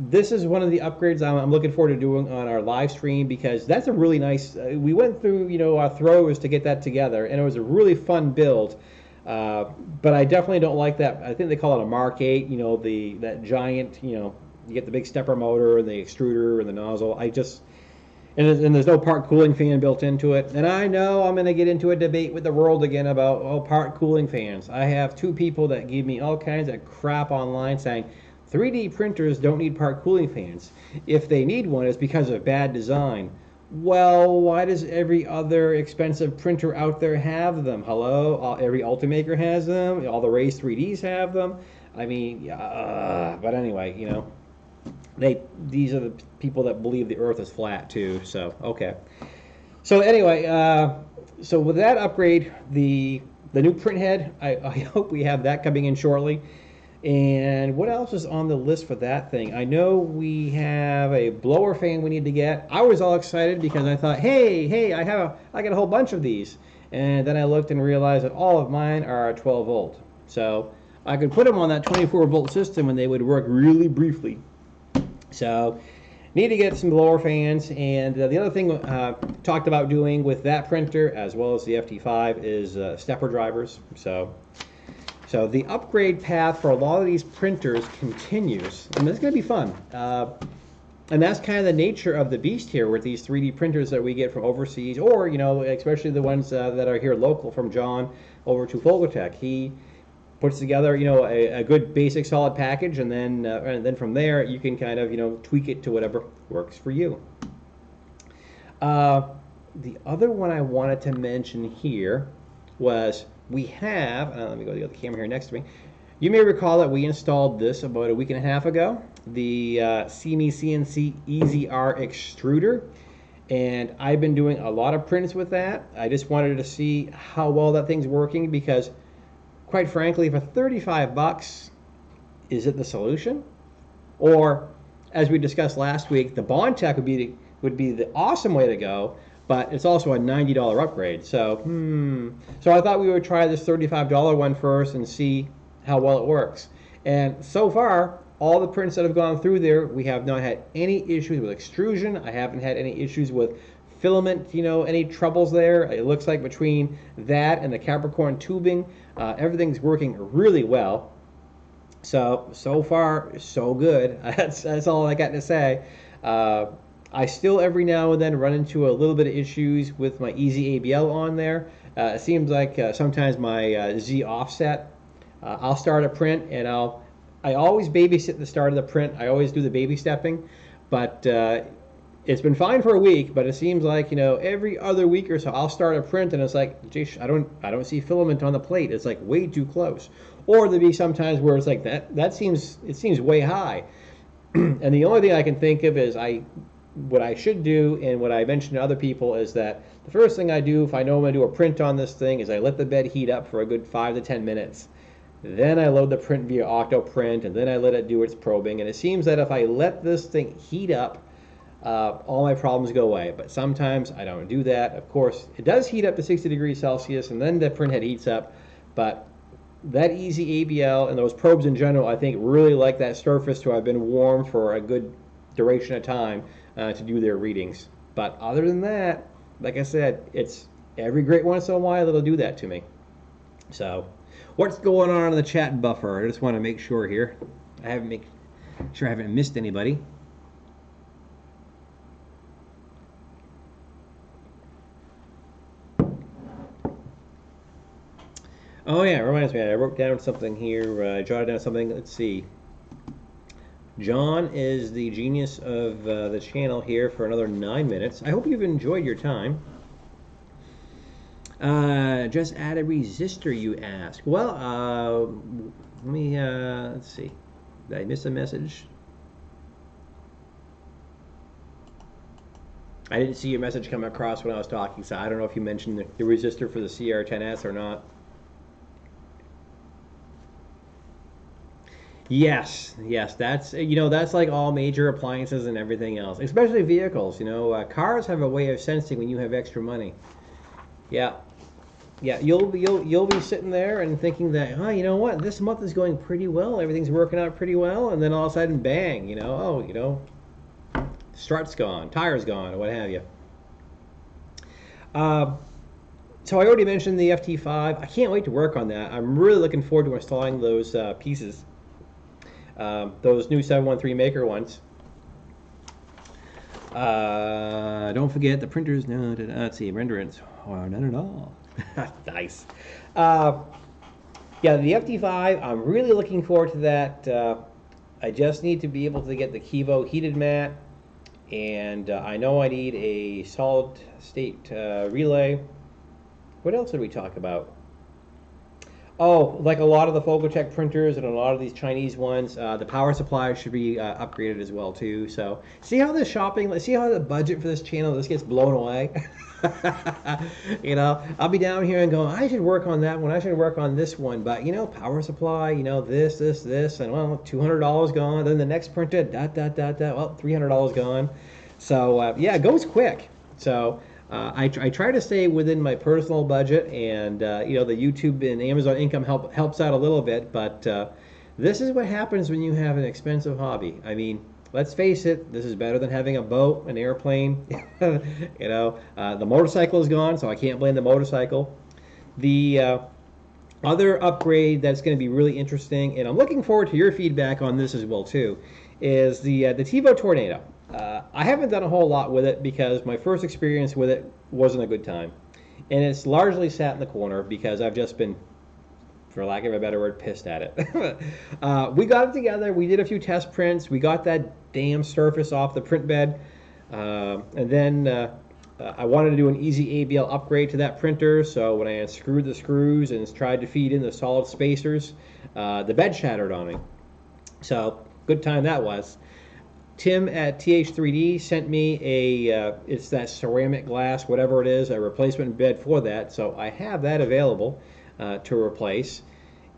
This is one of the upgrades I'm looking forward to doing on our live stream, because that's a really nice, we went through, you know, our throws to get that together, and it was a really fun build. But I definitely don't like that. I think they call it a Mark 8, you know, that giant, you know, you get the big stepper motor and the extruder and the nozzle. And there's no part cooling fan built into it. And I know I'm going to get into a debate with the world again about, part cooling fans. I have 2 people that give me all kinds of crap online saying 3D printers don't need part cooling fans. If they need one, it's because of bad design. Well, why does every other expensive printer out there have them? Hello? Every Ultimaker has them. All the Raise 3Ds have them. I mean, but anyway, you know. These are the people that believe the Earth is flat too. So okay. So anyway, so with that upgrade, the new print head, I hope we have that coming in shortly. And what else is on the list for that thing? I know we have a blower fan we need to get. I was all excited because I thought, hey, I got a whole bunch of these. And then I looked and realized that all of mine are 12 volt. So I could put them on that 24 volt system and they would work really briefly. So need to get some blower fans. And the other thing talked about doing with that printer as well as the FT5 is stepper drivers. So the upgrade path for a lot of these printers continues, and it's going to be fun. And that's kind of the nature of the beast here with these 3D printers that we get from overseas, or, you know, especially the ones that are here local from John over to Folgotech. He puts together, you know, a good basic solid package, and then from there you can kind of, you know, tweak it to whatever works for you. The other one I wanted to mention here was we have, let me go to the other camera here next to me. You may recall that we installed this about a week and a half ago, the CME CNC EZR extruder, and I've been doing a lot of prints with that. I just wanted to see how well that thing's working, because quite frankly, for 35 bucks, is it the solution? Or, as we discussed last week, the Bondtech would be the awesome way to go, but it's also a $90 upgrade. So I thought we would try this $35 one first and see how well it works. And so far, all the prints that have gone through there, we have not had any issues with extrusion. I haven't had any issues with filament, you know, any troubles there. It looks like between that and the Capricorn tubing, everything's working really well. So far, so good. That's all I got to say. I still every now and then run into a little bit of issues with my Easy ABL on there. It seems like sometimes my Z offset, I'll start a print and I always babysit the start of the print. I always do the baby stepping, but it's been fine for a week, but it seems like, you know, every other week or so I'll start a print and it's like, geez, I don't see filament on the plate. It's like way too close. Or there'll be sometimes where it's like it seems way high. And the only thing I can think of is what I should do, and what I mentioned to other people, is that the first thing I do if I know I'm going to do a print on this thing is I let the bed heat up for a good 5 to 10 minutes. Then I load the print via Octoprint, and then I let it do its probing. And it seems that if I let this thing heat up, all my problems go away. But sometimes I don't do that. Of course, it does heat up to 60 degrees Celsius, and then the printhead heats up. But that Easy ABL and those probes in general, I think, really like that surface to have been warm for a good duration of time to do their readings. But other than that, like I said, it's every great once in a while it'll do that to me. So, what's going on in the chat buffer? I just want to make sure here. I haven't missed anybody. Oh yeah, it reminds me, I wrote down something here, jotted down something, let's see. John is the genius of the channel here for another 9 minutes. I hope you've enjoyed your time. Just add a resistor, you ask. Well, let me, let's see. Did I miss a message? I didn't see your message come across when I was talking, so I don't know if you mentioned the resistor for the CR10S or not. Yes, yes, that's that's like all major appliances and everything else, especially vehicles. Cars have a way of sensing when you have extra money. Yeah, yeah, you'll be sitting there and thinking that, oh, you know what, this month is going pretty well, everything's working out pretty well, and then all of a sudden, bang, strut's gone, tire's gone, or what have you. Uh, so I already mentioned the FT5. I can't wait to work on that. I'm really looking forward to installing those pieces, those new 713 Maker ones. Don't forget the printers. No, let's see, renderings. Oh, not at all. Nice. Yeah, the FT5. I'm really looking forward to that. I just need to be able to get the Kivo heated mat, and I know I need a solid state relay. What else did we talk about? Oh, like a lot of the Fogotech printers and a lot of these Chinese ones, the power supply should be upgraded as well too. So see how the shopping, see how the budget for this channel just gets blown away. I'll be down here and going, I should work on that one, I should work on this one, but power supply, this, and well, $200 gone. Then the next printer, well, $300 gone. So yeah, it goes quick. So. I try to stay within my personal budget, and the YouTube and Amazon income helps out a little bit, but this is what happens when you have an expensive hobby. I mean, let's face it, this is better than having a boat, an airplane. The motorcycle is gone, so I can't blame the motorcycle. The other upgrade that's going to be really interesting, and I'm looking forward to your feedback on this as well too, is the TiVo Tornado. I haven't done a whole lot with it because my first experience with it wasn't a good time. And it's largely sat in the corner because I've just been, for lack of a better word, pissed at it. We got it together. We did a few test prints. We got that damn surface off the print bed. And then I wanted to do an easy ABL upgrade to that printer. So when I unscrewed the screws and tried to feed in the solid spacers, the bed shattered on me. So good time that was. Tim at TH3D sent me it's that ceramic glass, whatever it is, a replacement bed for that. So I have that available to replace.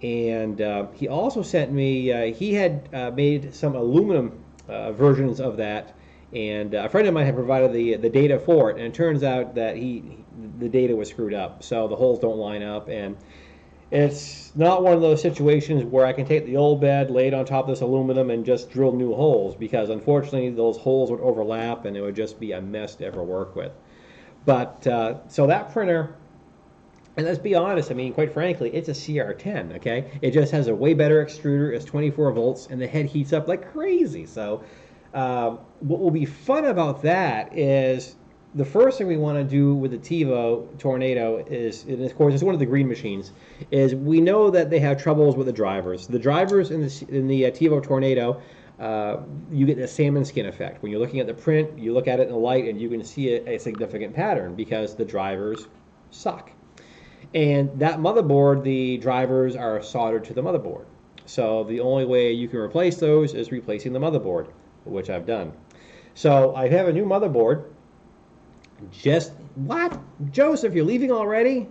And he also sent me, he had made some aluminum versions of that. And a friend of mine had provided the data for it. And it turns out that the data was screwed up. So the holes don't line up. And it's not one of those situations where I can take the old bed, lay it on top of this aluminum, and just drill new holes, because unfortunately those holes would overlap and it would just be a mess to ever work with. But so that printer, and let's be honest, I mean, quite frankly, it's a CR10, okay? It just has a way better extruder, it's 24 volts, and the head heats up like crazy. So what will be fun about that is, the first thing we want to do with the TiVo Tornado is, and of course it's one of the green machines, is we know that they have troubles with the drivers. The drivers in the TiVo Tornado, you get the salmon skin effect. When you're looking at the print, you look at it in the light and you can see a significant pattern because the drivers suck. And that motherboard, the drivers are soldered to the motherboard. So the only way you can replace those is replacing the motherboard, which I've done. So I have a new motherboard. What? Joseph, you're leaving already?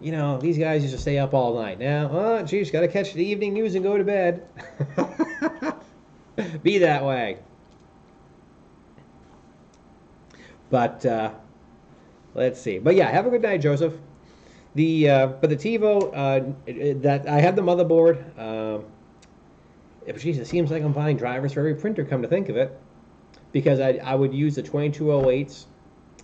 These guys used to stay up all night. Now, geez, got to catch the evening news and go to bed. Be that way. But, let's see. But yeah, have a good night, Joseph. But the TiVo, that I have the motherboard. Geez, it seems like I'm buying drivers for every printer, come to think of it. Because I would use the 2208s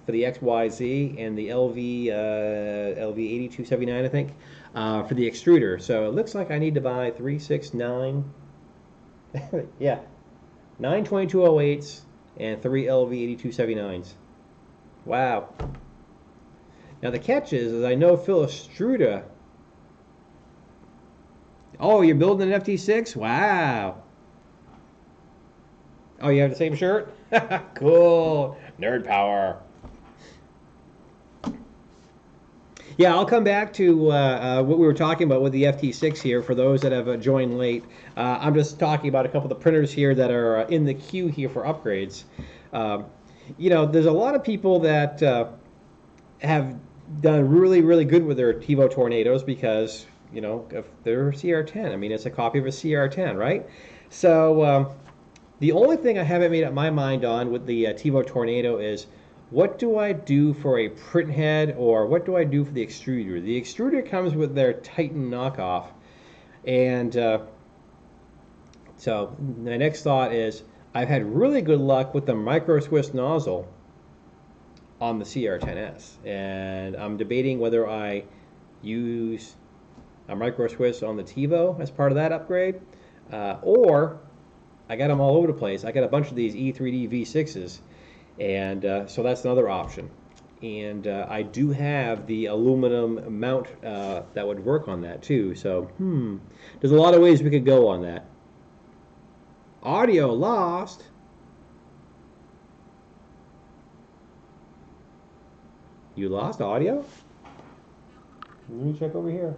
for the XYZ and the LV8279, I think, for the extruder. So it looks like I need to buy 3, 6, 9, yeah, 9 2208s and 3 LV8279s. Wow. Now the catch is I know Phil Extruder. Oh, you're building an FT6? Wow. Oh, you have the same shirt? Cool. Nerd power. Yeah, I'll come back to what we were talking about with the FT6 here for those that have joined late. I'm just talking about a couple of the printers here that are in the queue here for upgrades. There's a lot of people that have done really, really good with their TiVo Tornadoes because, you know, if they're CR10. I mean, it's a copy of a CR10, right? So the only thing I haven't made up my mind on with the TiVo Tornado is what do I do for a print head, or what do I do for the extruder? The extruder comes with their Titan knockoff, and so my next thought is I've had really good luck with the Micro Swiss nozzle on the CR10S, and I'm debating whether I use a Micro Swiss on the TiVo as part of that upgrade, or I got them all over the place. I got a bunch of these E3D V6s, and so that's another option. And I do have the aluminum mount that would work on that too. So there's a lot of ways we could go on that. Audio lost. You lost audio? Let me check over here.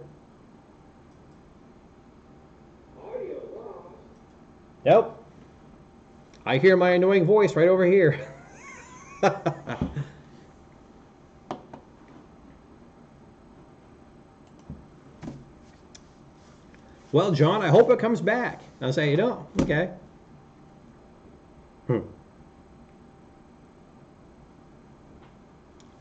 Audio lost. Nope. I hear my annoying voice right over here. Well, John, I hope it comes back. I'll say, you know, okay.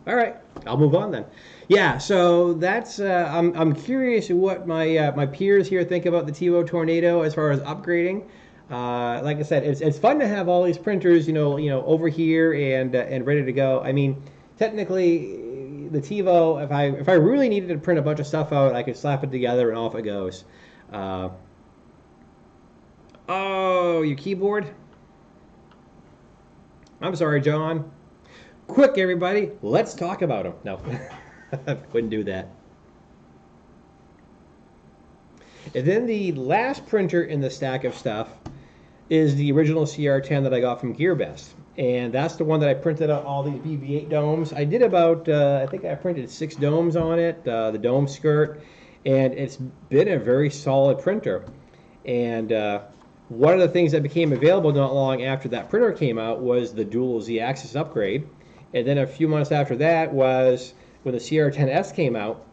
All right, I'll move on then. Yeah, so that's I'm curious what my my peers here think about the TiVo Tornado as far as upgrading. Like I said, it's fun to have all these printers, you know, over here and ready to go. I mean, technically, the TiVo, if I really needed to print a bunch of stuff out, I could slap it together and off it goes. Oh, your keyboard? I'm sorry, John. Quick, everybody, let's talk about them. No, I wouldn't do that. And then the last printer in the stack of stuff is the original CR10 that I got from GearBest. And that's the one that I printed out all these BB-8 domes. I did about, I think I printed 6 domes on it, the dome skirt, and it's been a very solid printer. And one of the things that became available not long after that printer came out was the dual Z-axis upgrade. And then a few months after that was when the CR10S came out,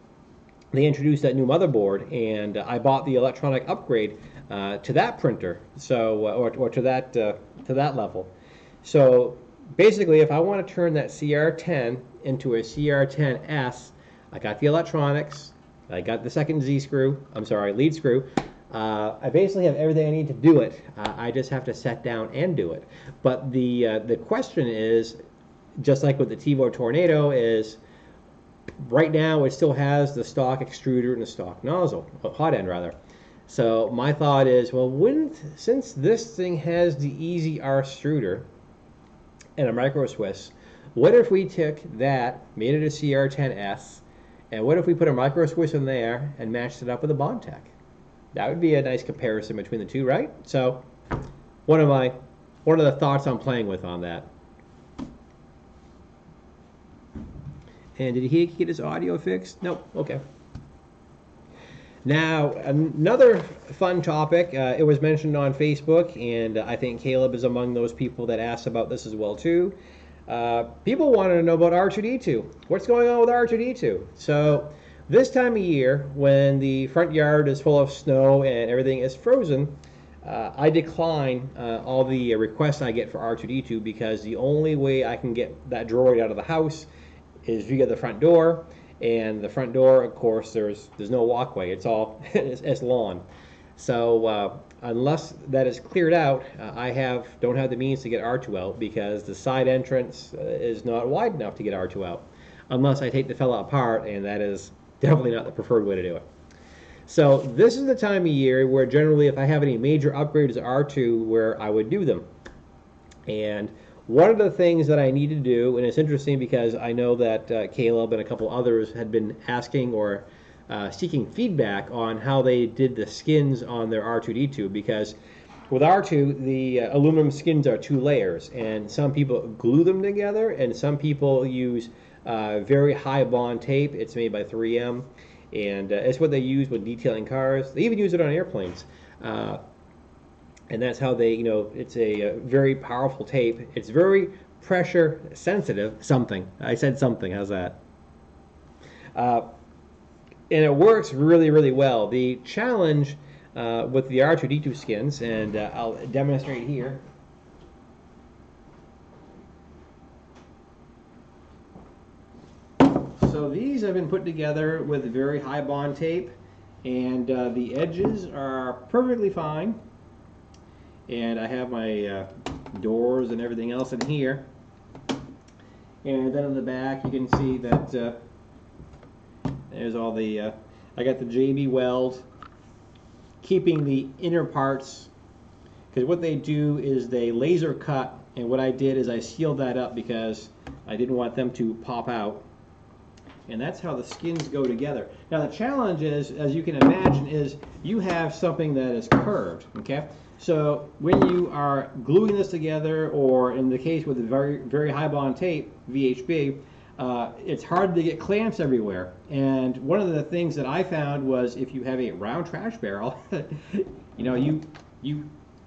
they introduced that new motherboard, and I bought the electronic upgrade to that printer, so or to that level. So basically, if I want to turn that CR10 into a CR10S, I got the electronics, I got the second lead screw. I basically have everything I need to do it. I just have to sit down and do it. But the question is, just like with the TiVo Tornado, is right now it still has the stock extruder and the stock nozzle, hot end rather. So my thought is, well, since this thing has the Easy R extruder and a Micro Swiss, what if we took that, made it a CR10S, and what if we put a Micro Swiss in there and matched it up with a Bondtech? That would be a nice comparison between the two, right? So one of the thoughts I'm playing with on that. And did he get his audio fixed? Nope. Okay. Now, another fun topic. It was mentioned on Facebook, and I think Caleb is among those people that asked about this as well too. People wanted to know about R2D2. What's going on with R2D2? So this time of year, when the front yard is full of snow and everything is frozen, I decline all the requests I get for R2D2 because the only way I can get that droid out of the house is via the front door, and the front door, of course, there's no walkway. It's all it's lawn. So unless that is cleared out, I don't have the means to get R2 out because the side entrance is not wide enough to get R2 out, unless I take the fella apart, and that is definitely not the preferred way to do it. So this is the time of year where generally, if I have any major upgrades to R2, where I would do them. And one of the things that I need to do, and it's interesting because I know that Caleb and a couple others had been asking or seeking feedback on how they did the skins on their R2D2, because with R2, the aluminum skins are 2 layers, and some people glue them together, and some people use very high bond tape. It's made by 3M, and it's what they use when detailing cars. They even use it on airplanes. And that's how they, it's a very powerful tape. It's very pressure sensitive. I said something. How's that? and it works really, really well. The challenge with the R2-D2 skins, and I'll demonstrate here. So these have been put together with very high bond tape, and the edges are perfectly fine. And I have my doors and everything else in here. And then on the back you can see that there's all the, I got the JB weld, keeping the inner parts, because what they do is they laser cut, and what I did is I sealed that up because I didn't want them to pop out. And that's how the skins go together. Now the challenge is, as you can imagine, is you have something that is curved, okay? So when you are gluing this together, or in the case with the very, very high bond tape, VHB, it's hard to get clamps everywhere. And one of the things that I found was if you have a round trash barrel, you know, you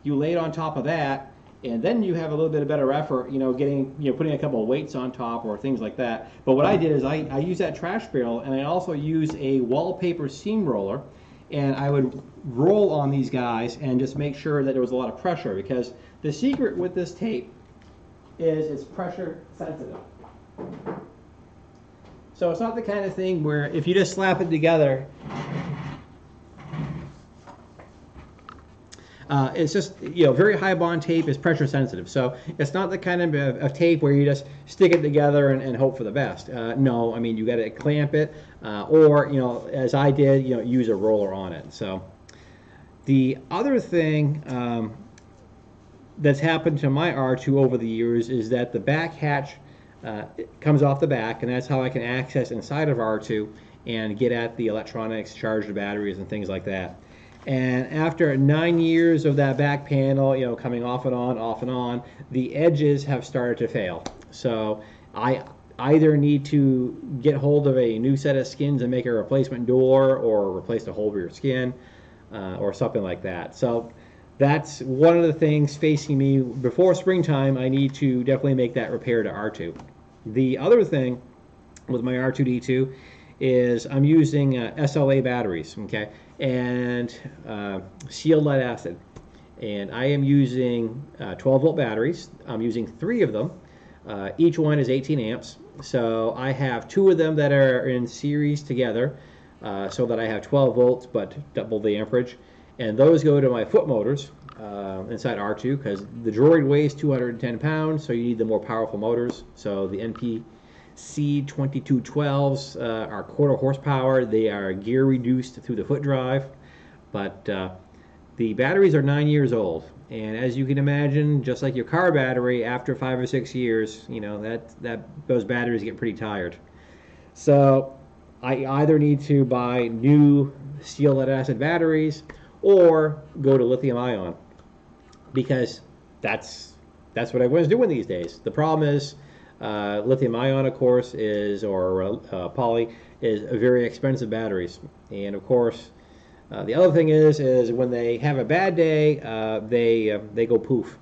lay it on top of that, and then you have a little bit of better effort, you know, getting, you know, putting a couple of weights on top or things like that. But what I did is I used that trash barrel, and I also used a wallpaper seam roller, and I would roll on these guys and just make sure that there was a lot of pressure, because the secret with this tape is it's pressure sensitive. So it's not the kind of thing where if you just slap it together, it's just, you know, very high bond tape is pressure sensitive. So it's not the kind of tape where you just stick it together and hope for the best. No, I mean, you got to clamp it, or, you know, as I did, you know, use a roller on it. So the other thing that's happened to my R2 over the years is that the back hatch it comes off the back, and that's how I can access inside of R2 and get at the electronics, charge the batteries, and things like that. And after 9 years of that back panel, you know, coming off and on, the edges have started to fail. So I either need to get hold of a new set of skins and make a replacement door, or replace the whole rear skin, or something like that. So that's one of the things facing me before springtime. I need to definitely make that repair to R2. The other thing with my R2-D2 is I'm using SLA batteries, okay, and sealed lead acid. And I am using 12-volt batteries. I'm using 3 of them. Each one is 18 amps. So I have 2 of them that are in series together, so that I have 12 volts but double the amperage. And those go to my foot motors inside R2, because the droid weighs 210 pounds, so you need the more powerful motors. So the NPC 2212s are 1/4 horsepower. They are gear reduced through the foot drive, but the batteries are 9 years old. And as you can imagine, just like your car battery, after 5 or 6 years, you know, those batteries get pretty tired. So I either need to buy new steel lead acid batteries or go to lithium ion, because that's what everyone's doing these days. The problem is lithium ion, of course, or poly is very expensive batteries. And of course, the other thing is when they have a bad day, they go poof.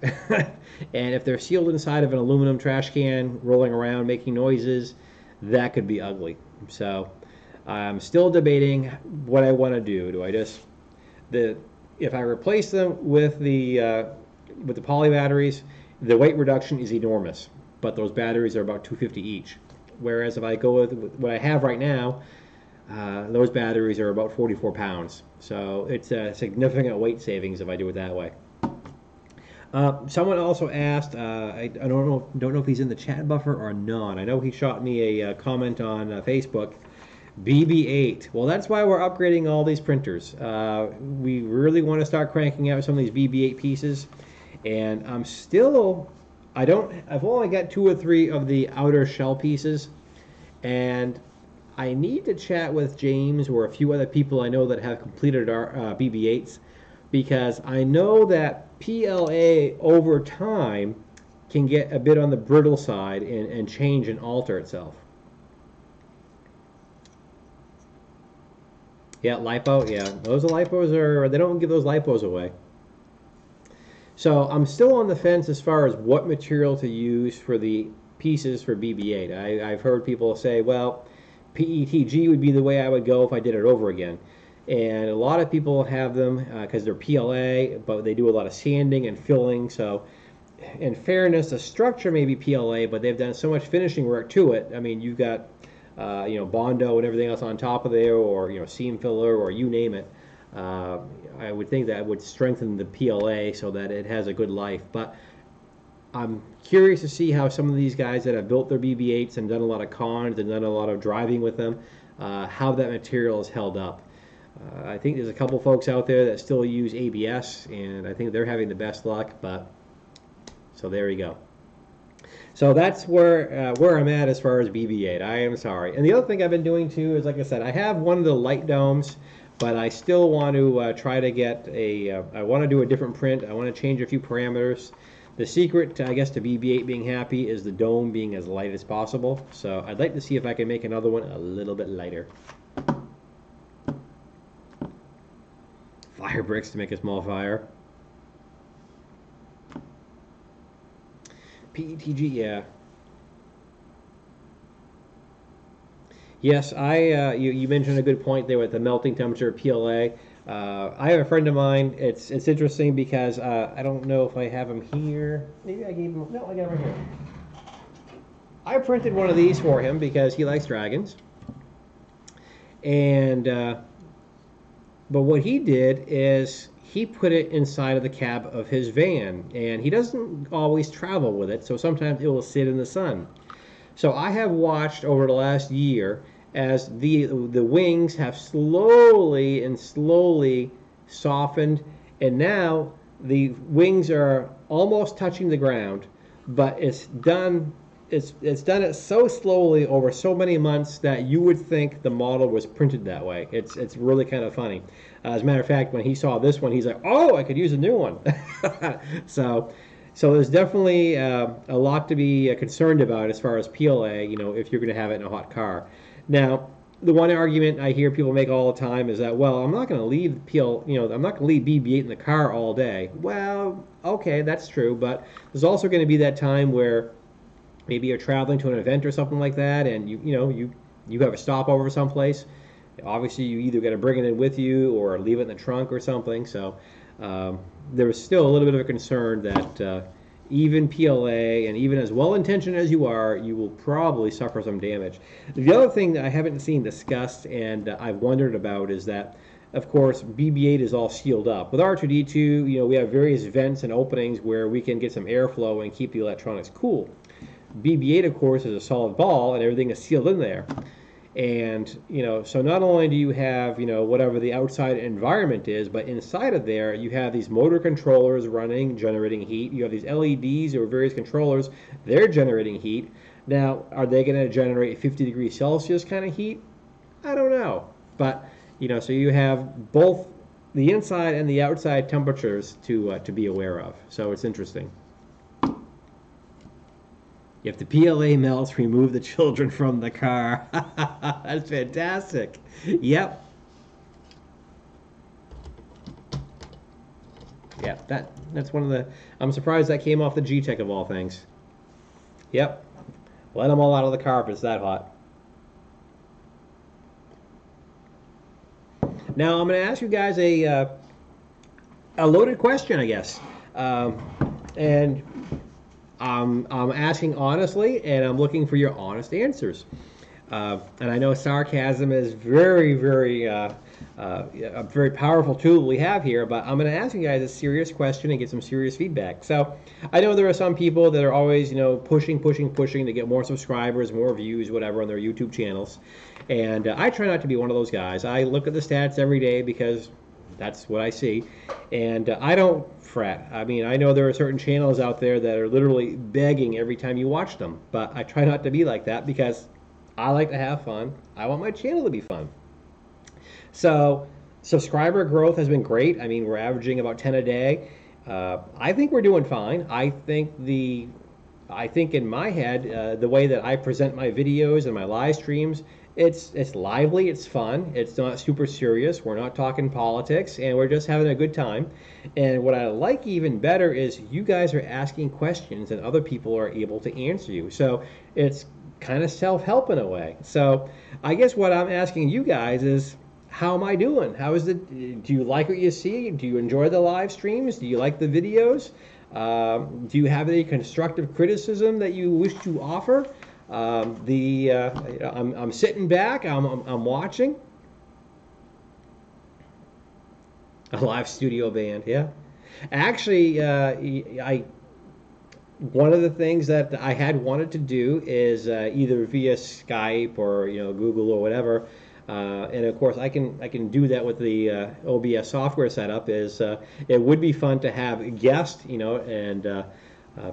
And if they're sealed inside of an aluminum trash can, rolling around, making noises, that could be ugly. So I'm still debating what I want to do. Do I just if I replace them with the poly batteries, the weight reduction is enormous, but those batteries are about 250 each. Whereas if I go with what I have right now, those batteries are about 44 pounds. So it's a significant weight savings if I do it that way. Someone also asked, I don't know if he's in the chat buffer or not. I know he shot me a comment on Facebook. BB-8. Well, that's why we're upgrading all these printers. We really want to start cranking out some of these BB-8 pieces, and I've only got 2 or 3 of the outer shell pieces, and I need to chat with James or a few other people I know that have completed our BB-8s, because I know that PLA over time can get a bit on the brittle side and change and alter itself. Yeah, lipo, yeah. Those lipos they don't give those lipos away. So I'm still on the fence as far as what material to use for the pieces for BB-8. I've heard people say, well, PETG would be the way I would go if I did it over again. And a lot of people have them because they're PLA, but they do a lot of sanding and filling. So in fairness, the structure may be PLA, but they've done so much finishing work to it. I mean, you've got Bondo and everything else on top of there, or seam filler, or you name it. I would think that would strengthen the PLA so that it has a good life. But I'm curious to see how some of these guys that have built their BB-8s and done a lot of cons and done a lot of driving with them, how that material is held up. I think there's a couple folks out there that still use ABS, and I think they're having the best luck. But so there you go. So that's where I'm at as far as BB-8. I am sorry. And the other thing I've been doing too is, like I said, I have one of the light domes, but I still want to try to get I want to do a different print. I want to change a few parameters. The secret, I guess, to BB-8 being happy is the dome being as light as possible. So I'd like to see if I can make another one a little bit lighter. Fire bricks to make a small fire. PETG, yeah. Yes, you mentioned a good point there with the melting temperature of PLA. I have a friend of mine. It's interesting because I don't know if I have him here. Maybe I gave him. No, I got him right here. I printed one of these for him because he likes dragons. And but what he did is he put it inside of the cab of his van, and he doesn't always travel with it, so sometimes it will sit in the sun. So I have watched over the last year as the wings have slowly and slowly softened, and now the wings are almost touching the ground, but it's done it so slowly over so many months that you would think the model was printed that way. It's really kind of funny. As a matter of fact, when he saw this one, he's like, "Oh, I could use a new one." So there's definitely a lot to be concerned about as far as PLA, if you're going to have it in a hot car. Now, the one argument I hear people make all the time is that, well, I'm not going to leave I'm not going to leave BB-8 in the car all day. Well, okay, that's true, but there's also going to be that time where maybe you're traveling to an event or something like that, and you have a stopover someplace. Obviously, you either got to bring it in with you or leave it in the trunk or something. So there's still a little bit of a concern that even PLA, and even as well-intentioned as you are, you will probably suffer some damage. The other thing that I haven't seen discussed and I've wondered about is that, of course, BB-8 is all sealed up. With R2-D2, we have various vents and openings where we can get some airflow and keep the electronics cool. BB-8, of course, is a solid ball, and everything is sealed in there. And, so not only do you have, whatever the outside environment is, but inside of there, you have these motor controllers running, generating heat. You have these LEDs or various controllers. They're generating heat. Now, are they going to generate 50 degrees Celsius kind of heat? I don't know. But, so you have both the inside and the outside temperatures to be aware of. So it's interesting. If the PLA melts, remove the children from the car. That's fantastic. Yep. Yeah, that's one of the... I'm surprised that came off the Geeetech of all things. Yep. Let them all out of the car if it's that hot. Now, I'm going to ask you guys a loaded question, I guess. And I'm asking honestly, and I'm looking for your honest answers. And I know sarcasm is very, very a very powerful tool we have here, but I'm going to ask you guys a serious question and get some serious feedback. So I know there are some people that are always, pushing to get more subscribers, more views, whatever, on their YouTube channels. And I try not to be one of those guys. I look at the stats every day because that's what I see. And I don't fret. I mean, I know there are certain channels out there that are literally begging every time you watch them, but I try not to be like that because I like to have fun. I want my channel to be fun. So subscriber growth has been great. I mean, we're averaging about 10 a day. I think we're doing fine. I think in my head, the way that I present my videos and my live streams it's lively, it's fun, it's not super serious. We're not talking politics, and we're just having a good time. And what I like even better is you guys are asking questions, and other people are able to answer you. So it's kind of self-help in a way. So I guess what I'm asking you guys is, how am I doing? How is it? Do you like what you see? Do you enjoy the live streams? Do you like the videos? Do you have any constructive criticism that you wish to offer? I'm sitting back. I'm watching a live studio band. Yeah, actually, one of the things that I had wanted to do is either via Skype or Google or whatever, and of course I can do that with the OBS software setup. Is it would be fun to have a guest, and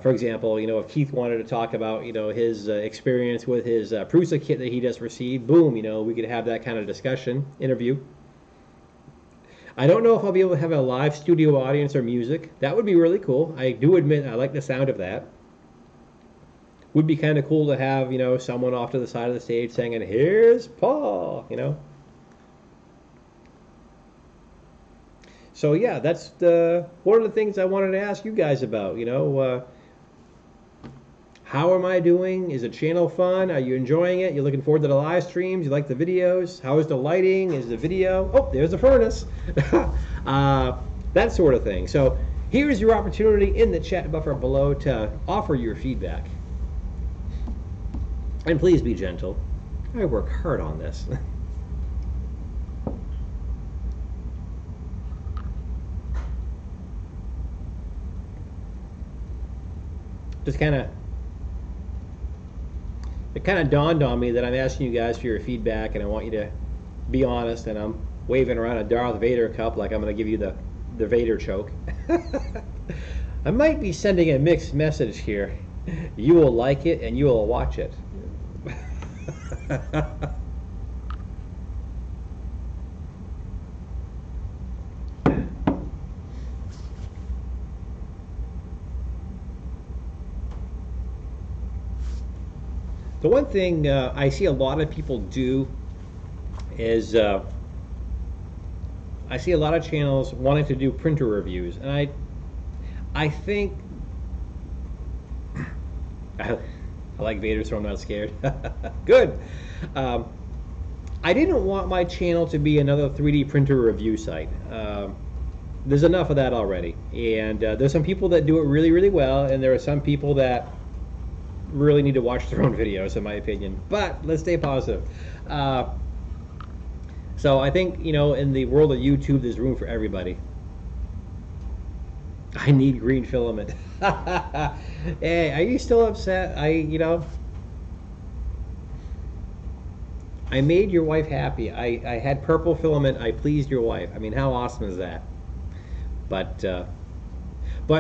for example, if Keith wanted to talk about his experience with his Prusa kit that he just received, boom, we could have that kind of discussion interview. I don't know if I'll be able to have a live studio audience or music. That would be really cool. I do admit I like the sound of that. Would be kind of cool to have, someone off to the side of the stage saying, "And here's Paul," So yeah, that's one of the things I wanted to ask you guys about. How am I doing? Is the channel fun? Are you enjoying it? You looking forward to the live streams? You like the videos? How is the lighting? Is the video? Oh, there's the furnace. That sort of thing. So here's your opportunity in the chat buffer below to offer your feedback. And please be gentle. I work hard on this. Just it kind of dawned on me that I'm asking you guys for your feedback, and I want you to be honest, and I'm waving around a Darth Vader cup like I'm going to give you the Vader choke. I might be sending a mixed message here. You will like it, and you will watch it. The one thing I see a lot of people do is I see a lot of channels wanting to do printer reviews, and I think I like Vader, so I'm not scared. Good. I didn't want my channel to be another 3D printer review site. There's enough of that already, and there's some people that do it really, really well, and there are some people that really need to watch their own videos, in my opinion. But let's stay positive. So I think, in the world of YouTube, there's room for everybody. I need green filament. Hey, are you still upset? I made your wife happy. I had purple filament. I pleased your wife. I mean, how awesome is that? But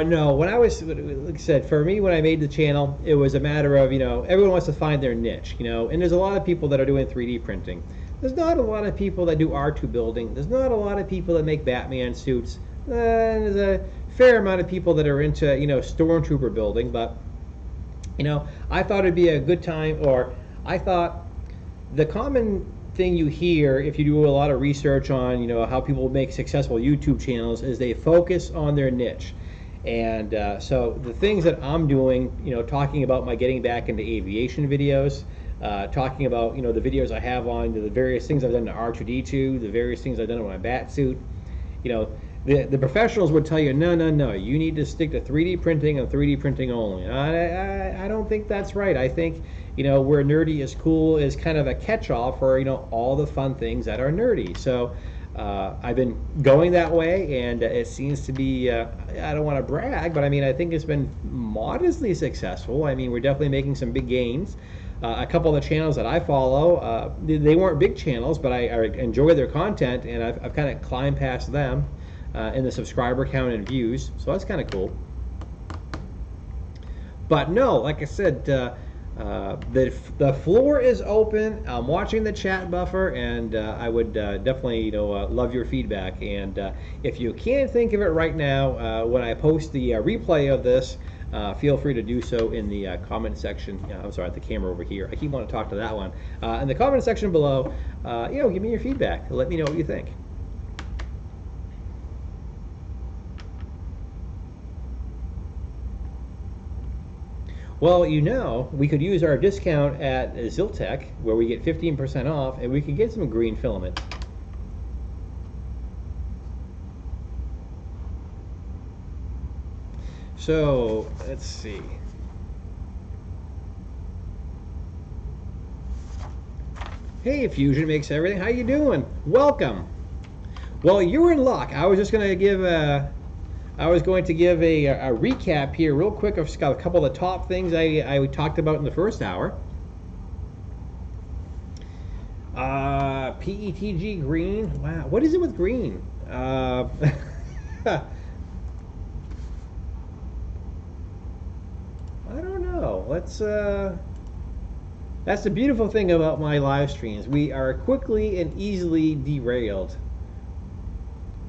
no, when I was, like I said, for me, when I made the channel, it was a matter of, everyone wants to find their niche, and there's a lot of people that are doing 3D printing. There's not a lot of people that do R2 building. There's not a lot of people that make Batman suits. There's a fair amount of people that are into, stormtrooper building, but, I thought it'd be a good time, or I thought the common thing you hear if you do a lot of research on, how people make successful YouTube channels is they focus on their niche. And so the things that I'm doing, talking about my getting back into aviation videos, talking about, the videos I have on the various things I've done to R2-D2, the various things I've done on my bat suit, the professionals would tell you, no, you need to stick to 3D printing and 3D printing only. I don't think that's right. I think, where nerdy is cool is kind of a catch-all for, all the fun things that are nerdy. So I've been going that way, and it seems to be, I don't want to brag, but I mean, I think it's been modestly successful. I mean, we're definitely making some big gains. A couple of the channels that I follow, they weren't big channels, but I enjoy their content, and I've kind of climbed past them in the subscriber count and views, so that's kind of cool. But no, like I said, the floor is open. I'm watching the chat buffer, and I would definitely love your feedback. And if you can't think of it right now, when I post the replay of this, feel free to do so in the comment section. I'm sorry, the camera over here. I keep wanting to talk to that one. In the comment section below, give me your feedback. Let me know what you think. Well, we could use our discount at Geeetech, where we get 15% off, and we could get some green filament. So, let's see. Hey, Fusion Makes Everything. How you doing? Welcome. Well, you're in luck. I was just going to give a recap here real quick of a couple of the top things I talked about in the first hour. PETG green. Wow, what is it with green? I don't know. That's the beautiful thing about my live streams. We are quickly and easily derailed.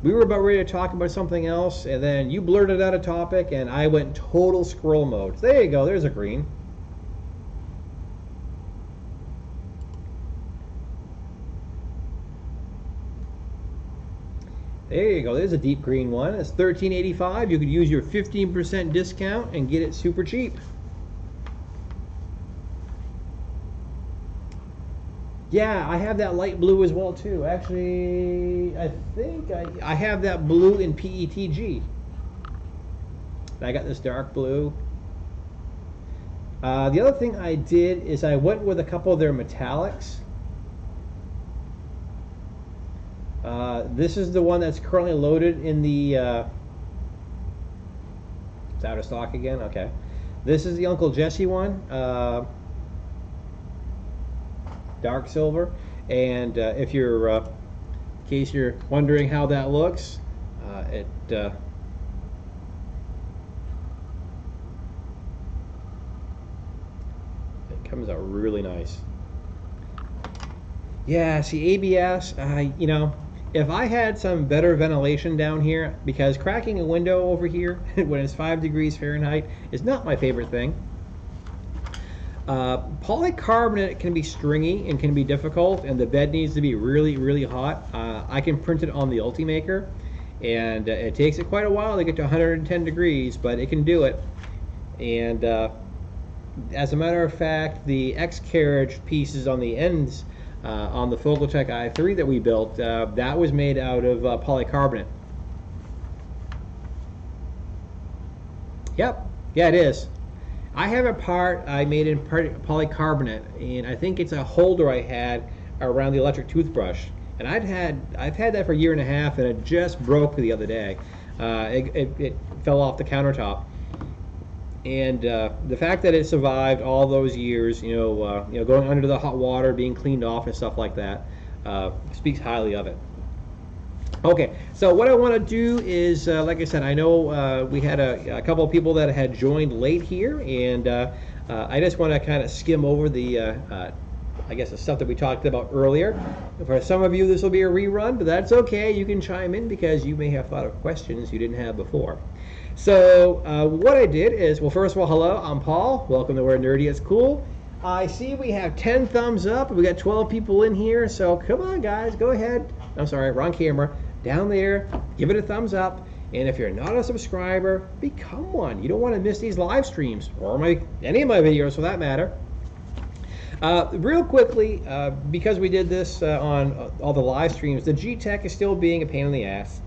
We were about ready to talk about something else, and then you blurted out a topic, and I went total scroll mode. There you go. There's a green. There you go. There's a deep green one. It's $13.85. You could use your 15% discount and get it super cheap. Yeah, I have that light blue as well too. Actually, I think I have that blue in PETG. I got this dark blue. The other thing I did is I went with a couple of their metallics. This is the one that's currently loaded in the... it's out of stock again? Okay. This is the Uncle Jesse one. Dark silver, and if you're in case you're wondering how that looks, it comes out really nice. Yeah, see, ABS, if I had some better ventilation down here, because cracking a window over here when it's 5 degrees Fahrenheit is not my favorite thing. Polycarbonate can be stringy and can be difficult, and the bed needs to be really, really hot. I can print it on the Ultimaker, and it takes it quite a while to get to 110 degrees, but it can do it. And as a matter of fact, the X carriage pieces on the ends on the Geeetech i3 that we built, that was made out of polycarbonate. Yep, yeah, it is. I have a part I made in polycarbonate, and I think it's a holder I had around the electric toothbrush. And I've had that for a year and a half, and it just broke the other day. It fell off the countertop, and the fact that it survived all those years, going under the hot water, being cleaned off, and stuff like that, speaks highly of it. Okay, so what I want to do is, like I said, I know we had a couple of people that had joined late here, and I just want to kind of skim over the, I guess, the stuff that we talked about earlier. For some of you, this will be a rerun, but that's okay. You can chime in because you may have thought of questions you didn't have before. So what I did is, well, first of all, hello, I'm Paul. Welcome to Where Nerdy Is Cool. I see we have 10 thumbs up. We got 12 people in here, so come on, guys, go ahead. I'm sorry, wrong camera. Down there, give it a thumbs up, and if you're not a subscriber, become one. You don't want to miss these live streams, or any of my videos for that matter. Real quickly, because we did this on all the live streams, the Geeetech is still being a pain in the ass.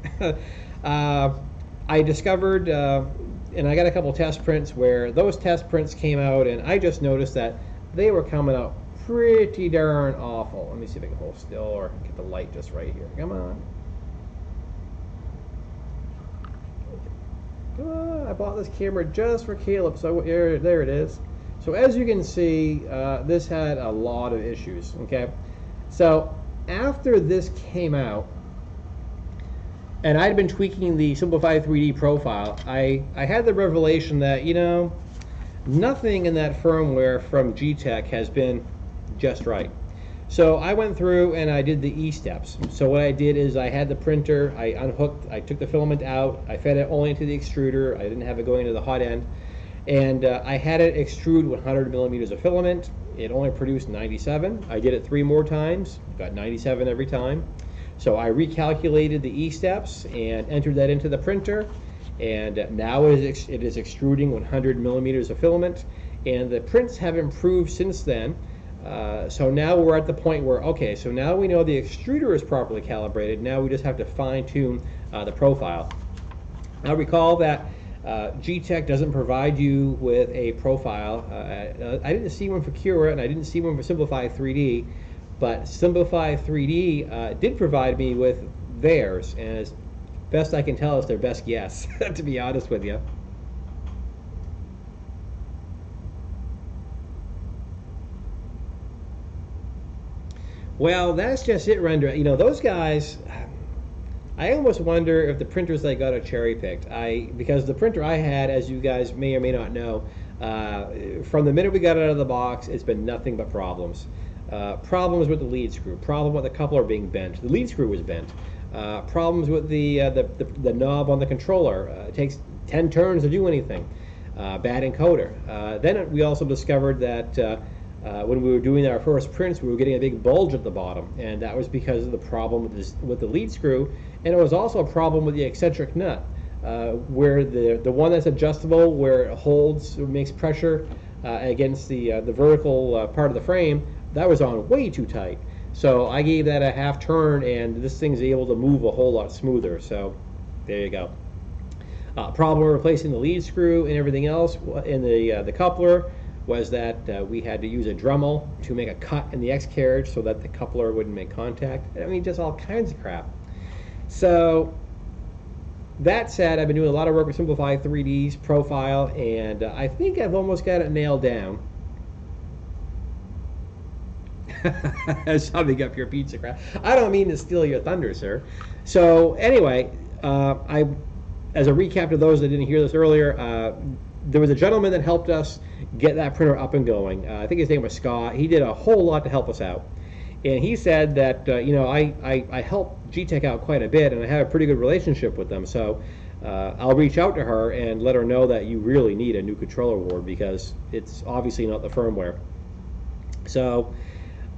I discovered, and I got a couple test prints where those test prints came out, and I just noticed that they were coming out pretty darn awful. Let me see if I can hold still or get the light just right here. Come on. I bought this camera just for Caleb, so there it is. So as you can see, this had a lot of issues, okay? So after this came out, and I'd been tweaking the simplified 3D profile, I had the revelation that, nothing in that firmware from Geeetech has been just right. So I went through and I did the E-steps. So what I did is I had the printer, I unhooked, I took the filament out, I fed it only into the extruder, I didn't have it going to the hot end, And I had it extrude 100 millimeters of filament. It only produced 97. I did it 3 more times, got 97 every time. So I recalculated the E-steps and entered that into the printer. And now it is extruding 100 millimeters of filament. And the prints have improved since then. So now we're at the point where, okay, so now we know the extruder is properly calibrated. Now we just have to fine tune the profile. Now recall that Geeetech doesn't provide you with a profile. I didn't see one for Cura, and I didn't see one for Simplify 3D, but Simplify 3D did provide me with theirs, and as best I can tell, it's their best guess, to be honest with you. Well, that's just it, render. You know, those guys, I almost wonder if the printers they got are cherry picked. Because the printer I had, as you guys may or may not know, from the minute we got it out of the box, it's been nothing but problems. Problems with the lead screw, problem with the coupler being bent. The lead screw was bent. Problems with the knob on the controller. It takes 10 turns to do anything. Bad encoder. Then we also discovered that when we were doing our first prints, we were getting a big bulge at the bottom, and that was because of the problem with the lead screw, and it was also a problem with the eccentric nut, where the one that's adjustable, where it holds, it makes pressure against the vertical part of the frame, that was on way too tight. So I gave that a half turn, and this thing's able to move a whole lot smoother. So there you go. Problem replacing the lead screw and everything else in the coupler was that we had to use a Dremel to make a cut in the X carriage so that the coupler wouldn't make contact. I mean, just all kinds of crap. So that said, I've been doing a lot of work with Simplify 3D's profile, and I think I've almost got it nailed down. Summing up your pizza crap. I don't mean to steal your thunder, sir. So anyway, as a recap to those that didn't hear this earlier, there was a gentleman that helped us get that printer up and going. I think his name was Scott. He did a whole lot to help us out. And he said that, you know, I help Geeetech out quite a bit, and I have a pretty good relationship with them. So I'll reach out to her and let her know that you really need a new controller board because it's obviously not the firmware. So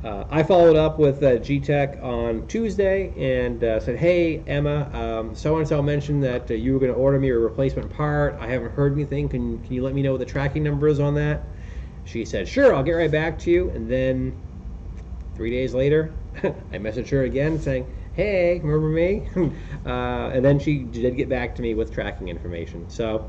I followed up with Geeetech on Tuesday and said, hey, Emma, so-and-so mentioned that you were going to order me a replacement part. I haven't heard anything. Can you let me know what the tracking number is on that? She said, sure, I'll get right back to you. And then 3 days later, I messaged her again saying, hey, remember me? And then she did get back to me with tracking information. So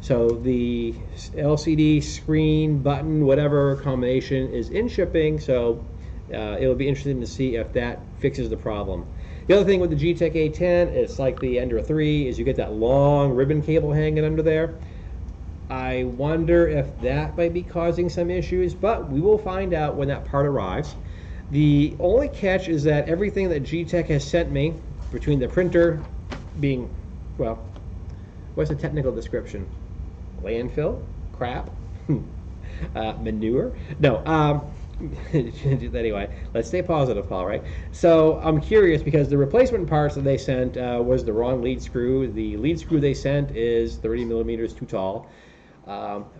the LCD screen, button, whatever combination is in shipping. So it'll be interesting to see if that fixes the problem. The other thing with the Geeetech A10, it's like the Ender 3, is you get that long ribbon cable hanging under there. I wonder if that might be causing some issues, but we will find out when that part arrives. The only catch is that everything that Geeetech has sent me, between the printer being, well, what's the technical description? Landfill? Crap? Manure? No, anyway, let's stay positive, Paul, right? So I'm curious because the replacement parts that they sent was the wrong lead screw. The lead screw they sent is 30 millimeters too tall.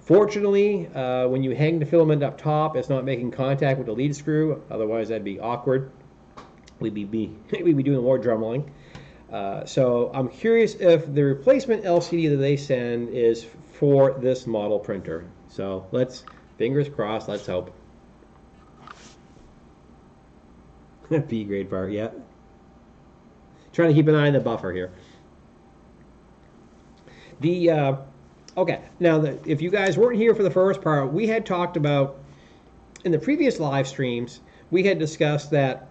Fortunately, when you hang the filament up top, it's not making contact with the lead screw. Otherwise, that'd be awkward. We'd be doing more dremeling. So I'm curious if the replacement LCD that they send is for this model printer. So let's, fingers crossed, let's hope. B grade part, yeah. Trying to keep an eye on the buffer here. Okay, now if you guys weren't here for the first part, we had talked about, in the previous live streams, we had discussed that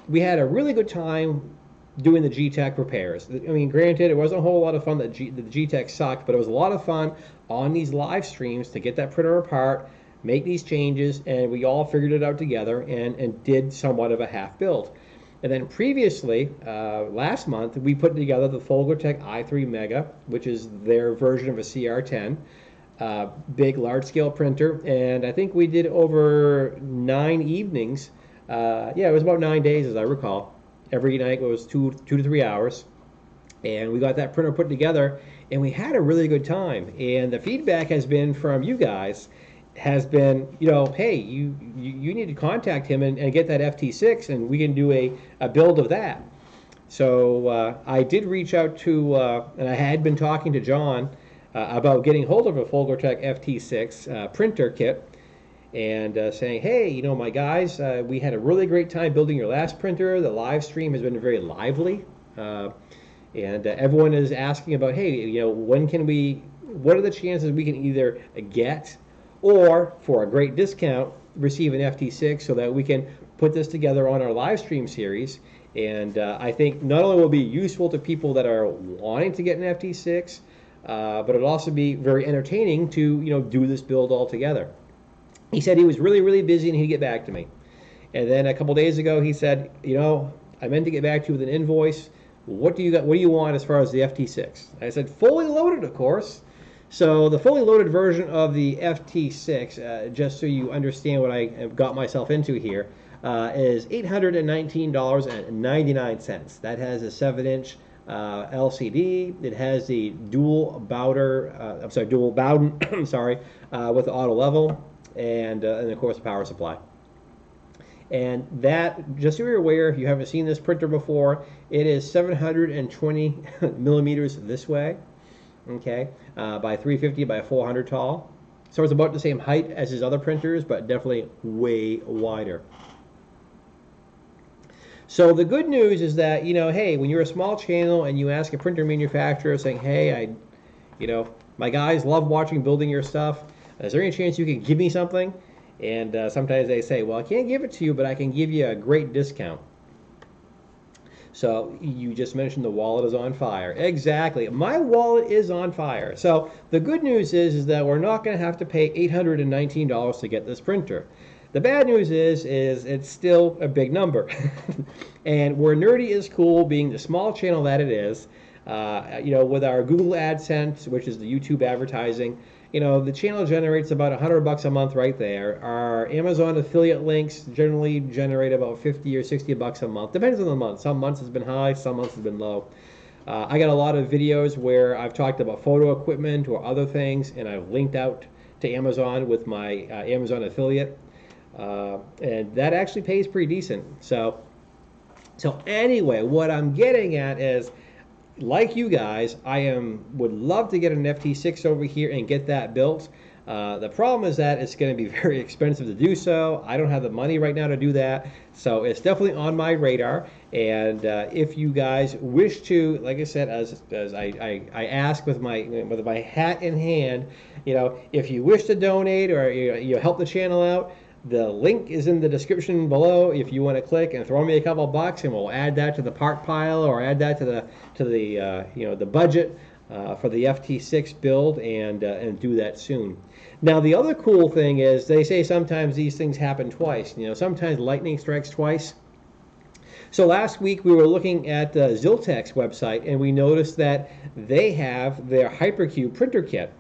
we had a really good time doing the Geeetech repairs. I mean, granted, it wasn't a whole lot of fun that the Geeetech sucked, but it was a lot of fun on these live streams to get that printer apart, make these changes, and we all figured it out together and did somewhat of a half build. And then previously, last month, we put together the Geeetech i3 Mega, which is their version of a CR10, big, large-scale printer, and I think we did over 9 evenings. Yeah, it was about 9 days, as I recall. Every night was two to 3 hours. And we got that printer put together, and we had a really good time. And the feedback has been from you guys has been, hey, you need to contact him and get that FT6, and we can do a build of that. So I did reach out to, and I had been talking to John about getting hold of a Geeetech FT6 printer kit, and saying, hey, my guys, we had a really great time building your last printer. The live stream has been very lively. And everyone is asking about, hey, what are the chances we can either get or, for a great discount, receive an FT6 so that we can put this together on our live stream series. And I think not only will it be useful to people that are wanting to get an FT6, but it'll also be very entertaining to, do this build all together. He said he was really, really busy and he'd get back to me. And then a couple days ago, he said, I meant to get back to you with an invoice. What do you want as far as the FT6? I said, fully loaded, of course. So the fully loaded version of the FT6, just so you understand what I have got myself into here, is $819.99. That has a 7-inch LCD. It has the dual Bowden, with auto level, and of course the power supply. And that, just so you're aware, if you haven't seen this printer before, it is 720 millimeters this way, okay, by 350 by 400 tall. So it's about the same height as his other printers, but definitely way wider. So the good news is that, hey, when you're a small channel and you ask a printer manufacturer saying, hey, my guys love watching building your stuff, is there any chance you could give me something? And sometimes they say, well, I can't give it to you, but I can give you a great discount. So you just mentioned the wallet is on fire. Exactly. My wallet is on fire. So the good news is that we're not going to have to pay $819 to get this printer. The bad news is it's still a big number. And where Nerdy is cool, being the small channel that it is, with our Google AdSense, which is the YouTube advertising, the channel generates about $100 a month right there. Our Amazon affiliate links generally generate about $50 or $60 a month. Depends on the month. Some months has been high, some months has been low. I got a lot of videos where I've talked about photo equipment or other things, and I've linked out to Amazon with my Amazon affiliate. And that actually pays pretty decent. So anyway, what I'm getting at is, like you guys, would love to get an FT6 over here and get that built. The problem is that it's going to be very expensive to do so. I don't have the money right now to do that, so it's definitely on my radar. And if you guys wish to, like I said, as I ask with my hat in hand, if you wish to donate or help the channel out, the link is in the description below if you want to click and throw me a couple bucks, and we'll add that to the part pile or add that to the budget for the FT6 build and do that soon. Now the other cool thing is they say sometimes these things happen twice. Sometimes lightning strikes twice. So last week we were looking at Geeetech's website, and we noticed that they have their Hypercube printer kit,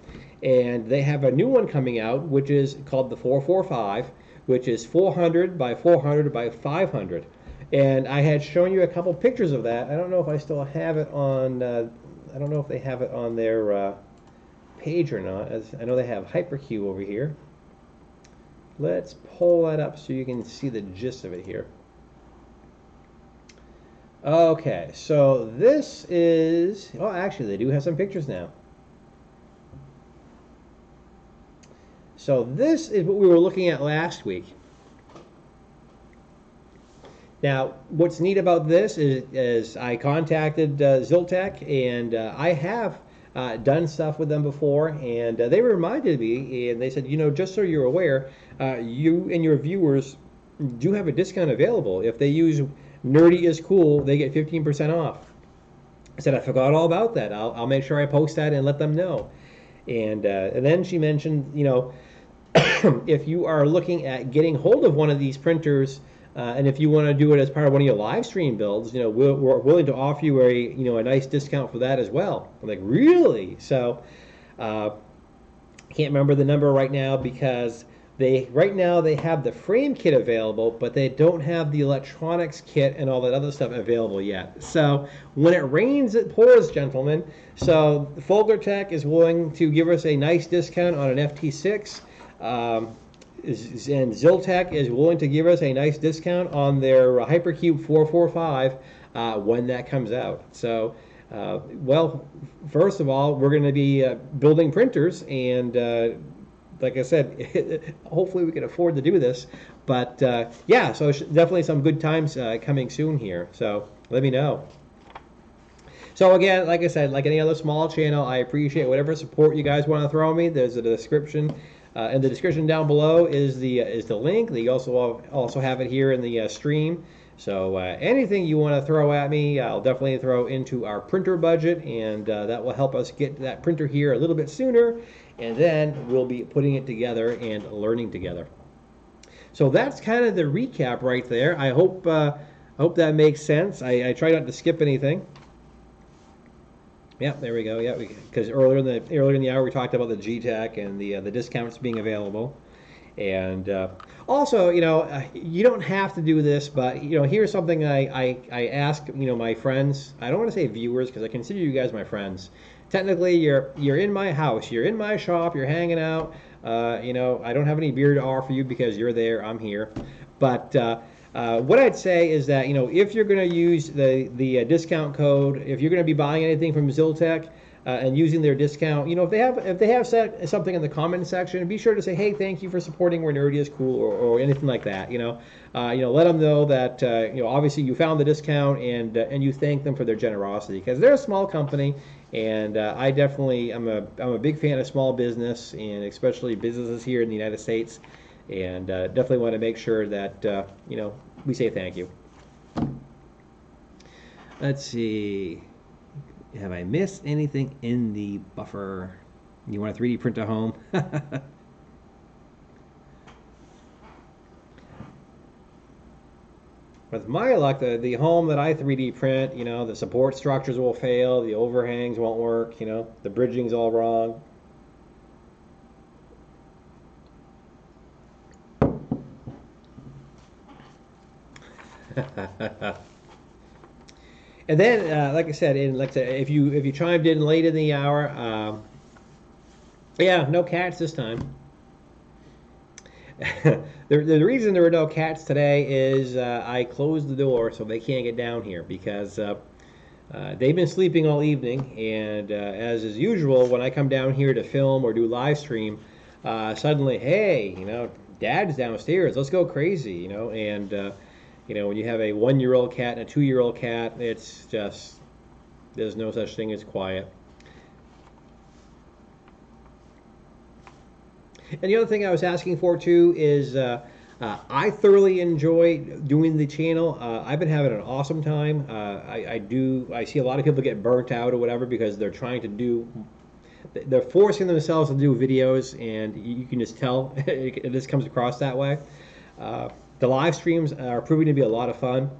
and they have a new one coming out which is called the 445. Which is 400 by 400 by 500. And I had shown you a couple pictures of that. I don't know if I still have it on, I don't know if they have it on their page or not. As I know they have Hypercube over here. Let's pull that up so you can see the gist of it here. Okay, so this is, oh, actually they do have some pictures now. So this is what we were looking at last week. Now, what's neat about this is I contacted Geeetech, and I have done stuff with them before, and they reminded me, and they said, just so you're aware, you and your viewers do have a discount available. If they use Nerdy is Cool, they get 15% off. I said, I forgot all about that. I'll make sure I post that and let them know. And then she mentioned, if you are looking at getting hold of one of these printers, and if you want to do it as part of one of your live stream builds, we're willing to offer you a nice discount for that as well. I'm like, really? So I can't remember the number right now because right now they have the frame kit available, but they don't have the electronics kit and all that other stuff available yet. So when it rains, it pours, gentlemen. So Folger Tech is willing to give us a nice discount on an FT6. And Ziltech is willing to give us a nice discount on their Hypercube 445 when that comes out. So, well, first of all, we're going to be building printers, and like I said, hopefully we can afford to do this. But yeah, so definitely some good times coming soon here. So let me know. So again, like I said, like any other small channel, I appreciate whatever support you guys want to throw me. There's a description. In the description down below is the link. You also have it here in the stream. So anything you want to throw at me, I'll definitely throw into our printer budget, and that will help us get that printer here a little bit sooner, and then we'll be putting it together and learning together. So that's kind of the recap right there. I hope that makes sense. I try not to skip anything. Yeah, there we go. Yeah, because earlier in the hour we talked about the Geeetech and the discounts being available, and also, you know, you don't have to do this, but you know, here's something I ask, you know, my friends. I don't want to say viewers because I consider you guys my friends. Technically, you're in my house, you're in my shop, you're hanging out. You know, I don't have any beer to offer you because you're there, I'm here, but. What I'd say is that, you know, if you're going to use the discount code, if you're going to be buying anything from Ziltech and using their discount, you know, if they have said something in the comment section, be sure to say, hey, thank you for supporting Where Nerdy is Cool, or anything like that. You know, let them know that you know, obviously you found the discount, and you thank them for their generosity, because they're a small company, and I definitely I'm a big fan of small business, and especially businesses here in the United States. And definitely want to make sure that you know, we say thank you. Let's see, have I missed anything in the buffer? You want a 3D print at home? With my luck, the home that I 3D print, you know, the support structures will fail, the overhangs won't work, you know, the bridging's all wrong. And then, like I said, if you chimed in late in the hour, yeah, no cats this time. The reason there were no cats today is I closed the door so they can't get down here, because they've been sleeping all evening, and as is usual, when I come down here to film or do live stream, suddenly, hey, you know, Dad's downstairs, let's go crazy, you know, and you know, when you have a 1-year-old cat and a 2-year-old cat, it's just, there's no such thing as quiet. And the other thing I was asking for too is I thoroughly enjoy doing the channel. I've been having an awesome time. I see a lot of people get burnt out or whatever because they're trying to do, they're forcing themselves to do videos, and you can just tell it just comes across that way. The live streams are proving to be a lot of fun.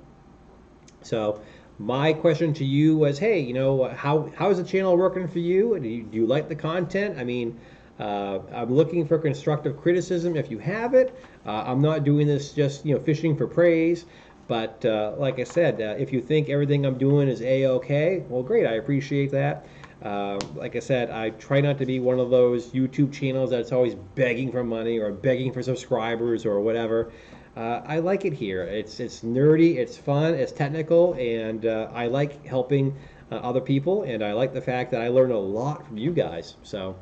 So my question to you was, hey, you know, how's the channel working for you? Do you like the content? I mean, I'm looking for constructive criticism if you have it. I'm not doing this just, you know, fishing for praise. But like I said, if you think everything I'm doing is A-okay, well, great, I appreciate that. Like I said, I try not to be one of those YouTube channels that's always begging for money or begging for subscribers or whatever. I like it here. It's nerdy, it's fun, it's technical, and I like helping other people, and I like the fact that I learn a lot from you guys. So.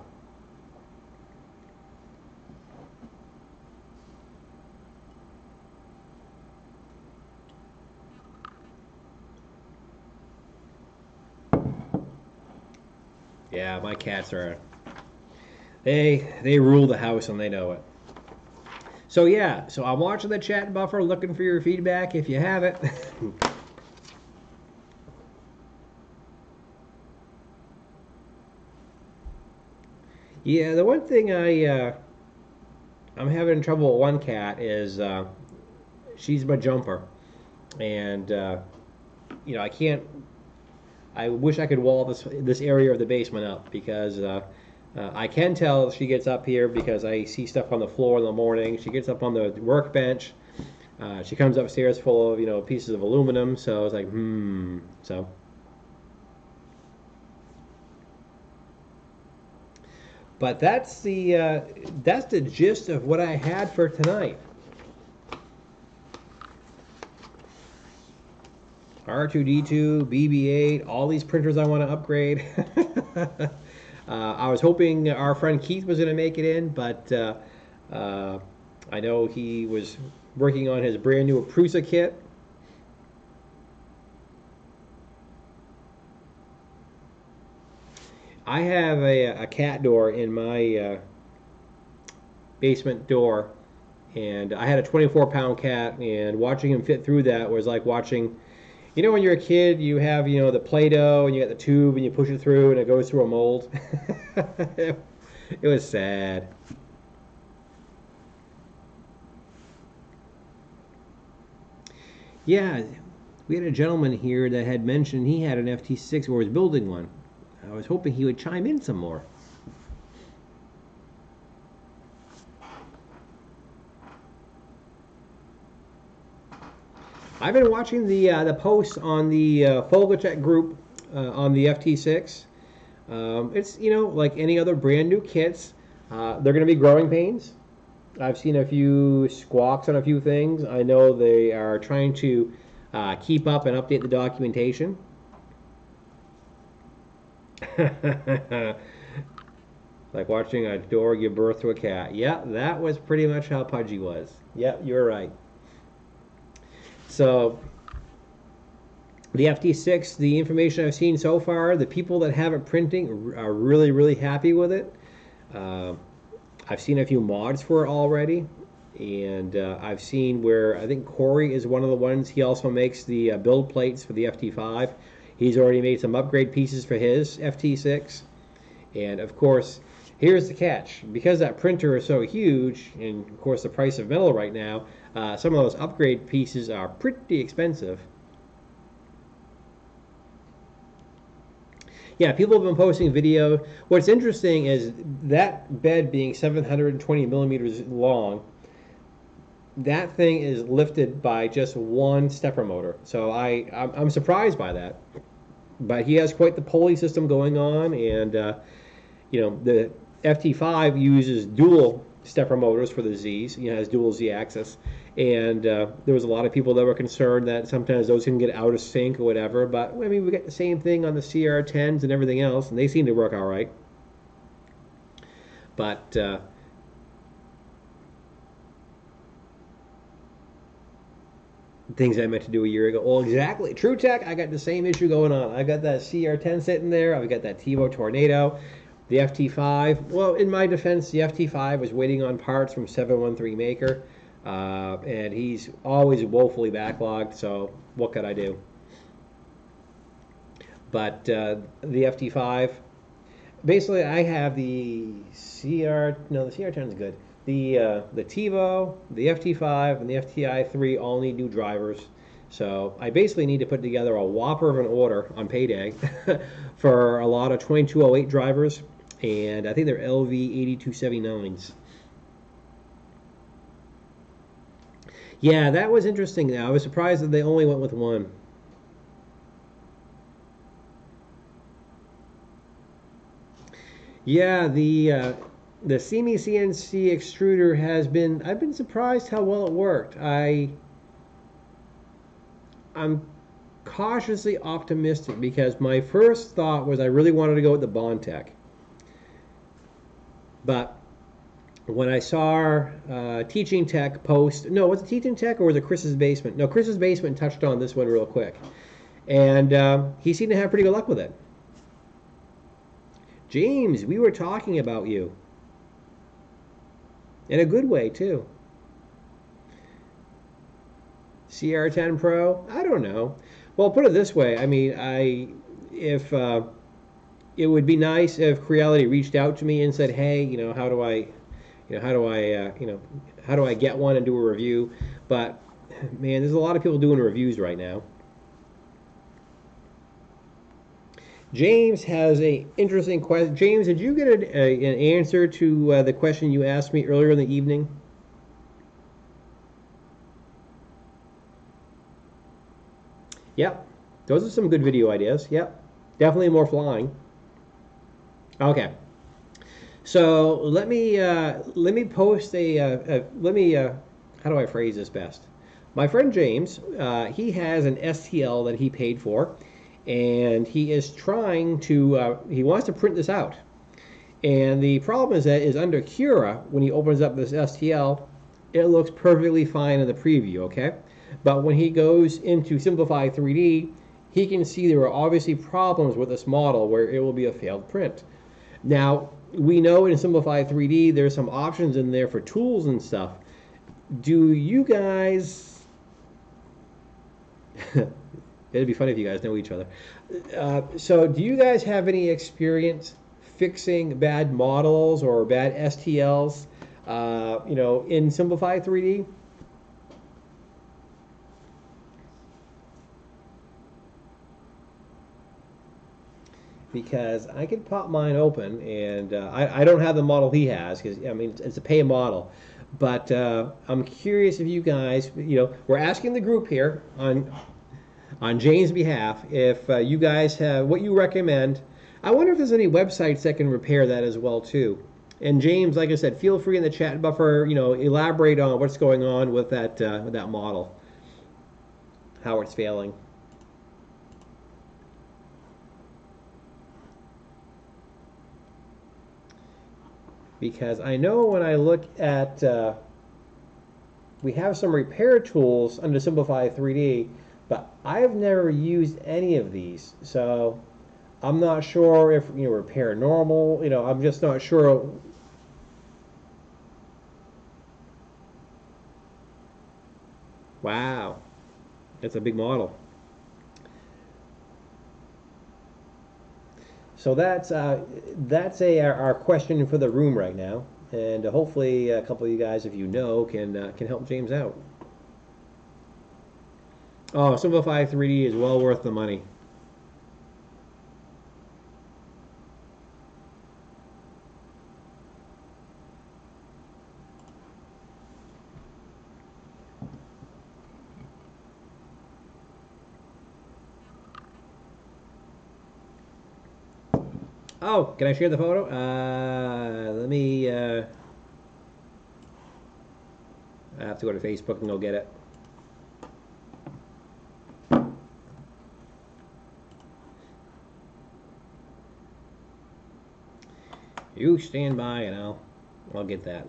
Yeah, my cats are, they rule the house, and they know it. So yeah, so I'm watching the chat buffer, looking for your feedback if you have it. Yeah, the one thing I'm having trouble with one cat is she's my jumper, and you know, I wish I could wall this area of the basement up, because I can tell she gets up here because I see stuff on the floor in the morning. She gets up on the workbench. She comes upstairs full of, pieces of aluminum. So I was like, So, but that's the gist of what I had for tonight. R2D2, BB8, all these printers I want to upgrade. I was hoping our friend Keith was going to make it in, but I know he was working on his brand new Prusa kit. I have a cat door in my basement door, and I had a 24-pound cat, and watching him fit through that was like watching, when you're a kid, you have, the Play-Doh, and you got the tube, and you push it through, and it goes through a mold. It was sad. Yeah, we had a gentleman here that had mentioned he had an FT6 or was building one. I was hoping he would chime in some more. I've been watching the posts on the Geeetech group on the FT6. It's, like any other brand new kits, they're going to be growing pains. I've seen a few squawks on a few things. I know they are trying to keep up and update the documentation. Like watching a door give birth to a cat. Yeah, that was pretty much how Pudgy was. Yeah, you're right. So the FT6, the information I've seen so far, the people that have it printing are really, really happy with it. I've seen a few mods for it already, and I've seen where I think Corey is one of the ones. He also makes the build plates for the FT5. He's already made some upgrade pieces for his FT6. And of course, here's the catch. Because that printer is so huge, and of course the price of metal right now, some of those upgrade pieces are pretty expensive. Yeah, people have been posting video. What's interesting is that bed being 720 millimeters long, that thing is lifted by just one stepper motor. So I'm surprised by that. But he has quite the pulley system going on, and the FT5 uses dual stepper motors for the Z's. It has dual Z axis, and there was a lot of people that were concerned that sometimes those can get out of sync or whatever. But I mean, we get the same thing on the CR10s and everything else, and they seem to work all right. But things I meant to do a year ago. Well, exactly. True Tech, I got the same issue going on. I got that CR10 sitting there. I've got that TiVo Tornado. The FT5, well, in my defense, the FT5 was waiting on parts from 713 Maker, and he's always woefully backlogged, so what could I do? But the FT5, basically I have the CR10 is good. The TiVo, the FT5, and the FTI3 all need new drivers. So I basically need to put together a whopper of an order on payday for a lot of 2208 drivers, and I think they're LV8279s. Yeah, that was interesting. I was surprised that they only went with one. Yeah, the CME CNC extruder I've been surprised how well it worked. I'm cautiously optimistic because my first thought was I really wanted to go with the Bondtech. But when I saw Teaching Tech post, no, was it Teaching Tech or was it Chris's Basement? No, Chris's Basement touched on this one real quick. And he seemed to have pretty good luck with it. James, we were talking about you. In a good way, too. CR10 Pro? I don't know. Well, put it this way. I mean, if it would be nice if Creality reached out to me and said, "Hey, how do I get one and do a review?" But man, there's a lot of people doing reviews right now. James has a interesting question. James, did you get an answer to the question you asked me earlier in the evening? Yep. Those are some good video ideas. Yep. Definitely more flying. Okay. So let me post how do I phrase this best? My friend James, he has an STL that he paid for, and he is trying to he wants to print this out. And the problem is that is under Cura, when he opens up this STL, it looks perfectly fine in the preview, okay? But when he goes into Simplify 3D, he can see there are obviously problems with this model where it will be a failed print. Now, we know in Simplify 3D there's some options in there for tools and stuff. Do you guys... It'd be funny if you guys know each other. So do you guys have any experience fixing bad models or bad STLs, in Simplify 3D? Because I could pop mine open, and I don't have the model he has, because I mean it's a pay model, but I'm curious if you guys, we're asking the group here on Jane's behalf if you guys have what you recommend. I wonder if there's any websites that can repair that as well too. And James, like I said, feel free in the chat buffer, elaborate on what's going on with that model, how it's failing. Because I know when I look at, we have some repair tools under Simplify 3D, but I've never used any of these. So I'm not sure if, repair normal, I'm just not sure. Wow, that's a big model. So that's our question for the room right now, and hopefully a couple of you guys, if you know, can help James out. Oh, Simplify 3D is well worth the money. Oh, can I share the photo? Let me. I have to go to Facebook and go get it. You stand by, and I'll get that.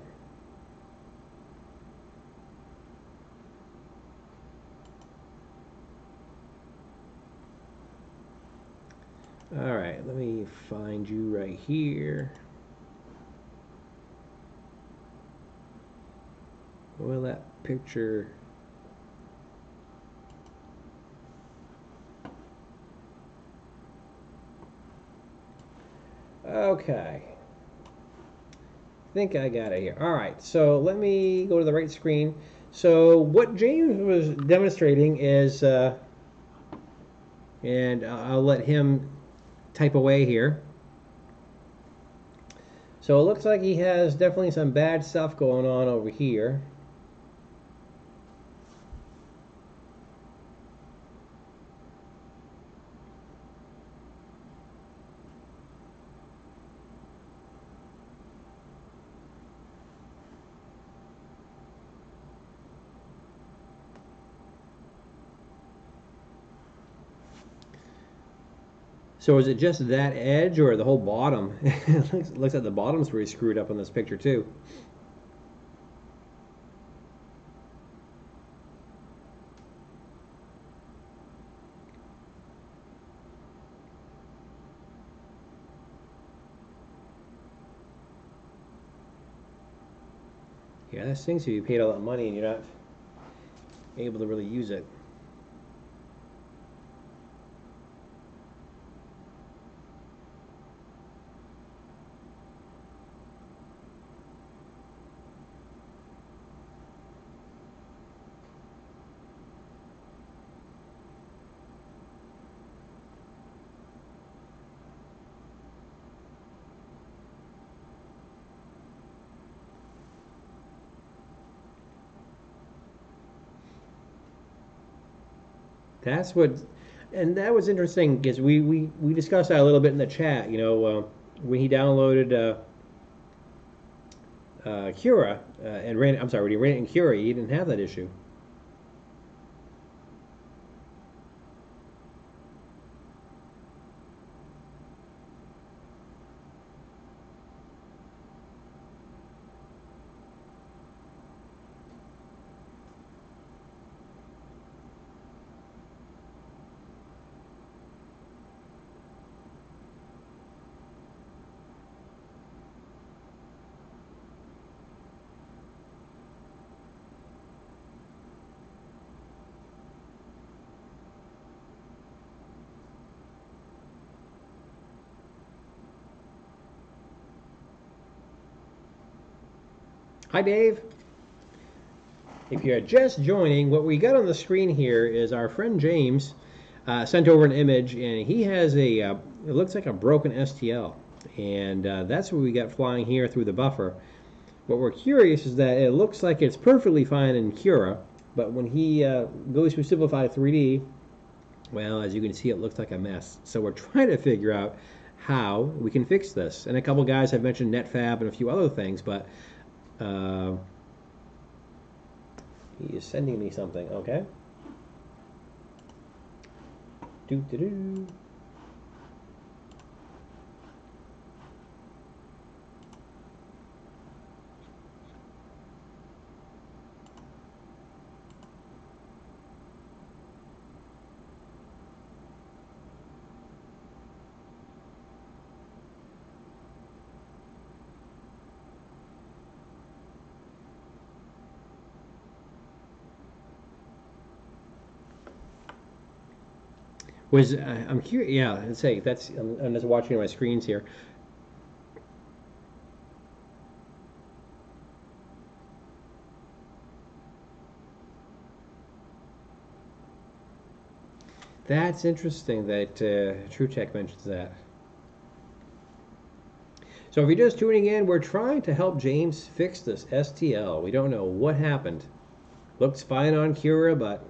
All right, let me find you right here. Well, that picture. Okay. I think I got it here. All right, so let me go to the right screen. So what James was demonstrating is, and I'll let him type away here. So it looks like he has definitely some bad stuff going on over here. So is it just that edge or the whole bottom? It looks like the bottom's pretty screwed up in this picture too. Yeah, that stinks if you paid all that money and you're not able to really use it. That's what, and that was interesting because we discussed that a little bit in the chat. You know, when he downloaded Cura and ran, I'm sorry, when he ran it in Cura, he didn't have that issue. Hi, Dave. If you're just joining, what we got on the screen here is our friend James sent over an image, and he has a, it looks like a broken STL, and that's what we got flying here through the buffer. What we're curious is that it looks like it's perfectly fine in Cura, but when he goes through Simplify 3D, well, as you can see, it looks like a mess. So we're trying to figure out how we can fix this. And a couple guys have mentioned NetFab and a few other things, but he is sending me something, okay? Do. I'm curious. Yeah, let's say that's. I'm just watching my screens here. That's interesting that TrueTech mentions that. So if you're just tuning in, we're trying to help James fix this STL. We don't know what happened. Looks fine on Cura, but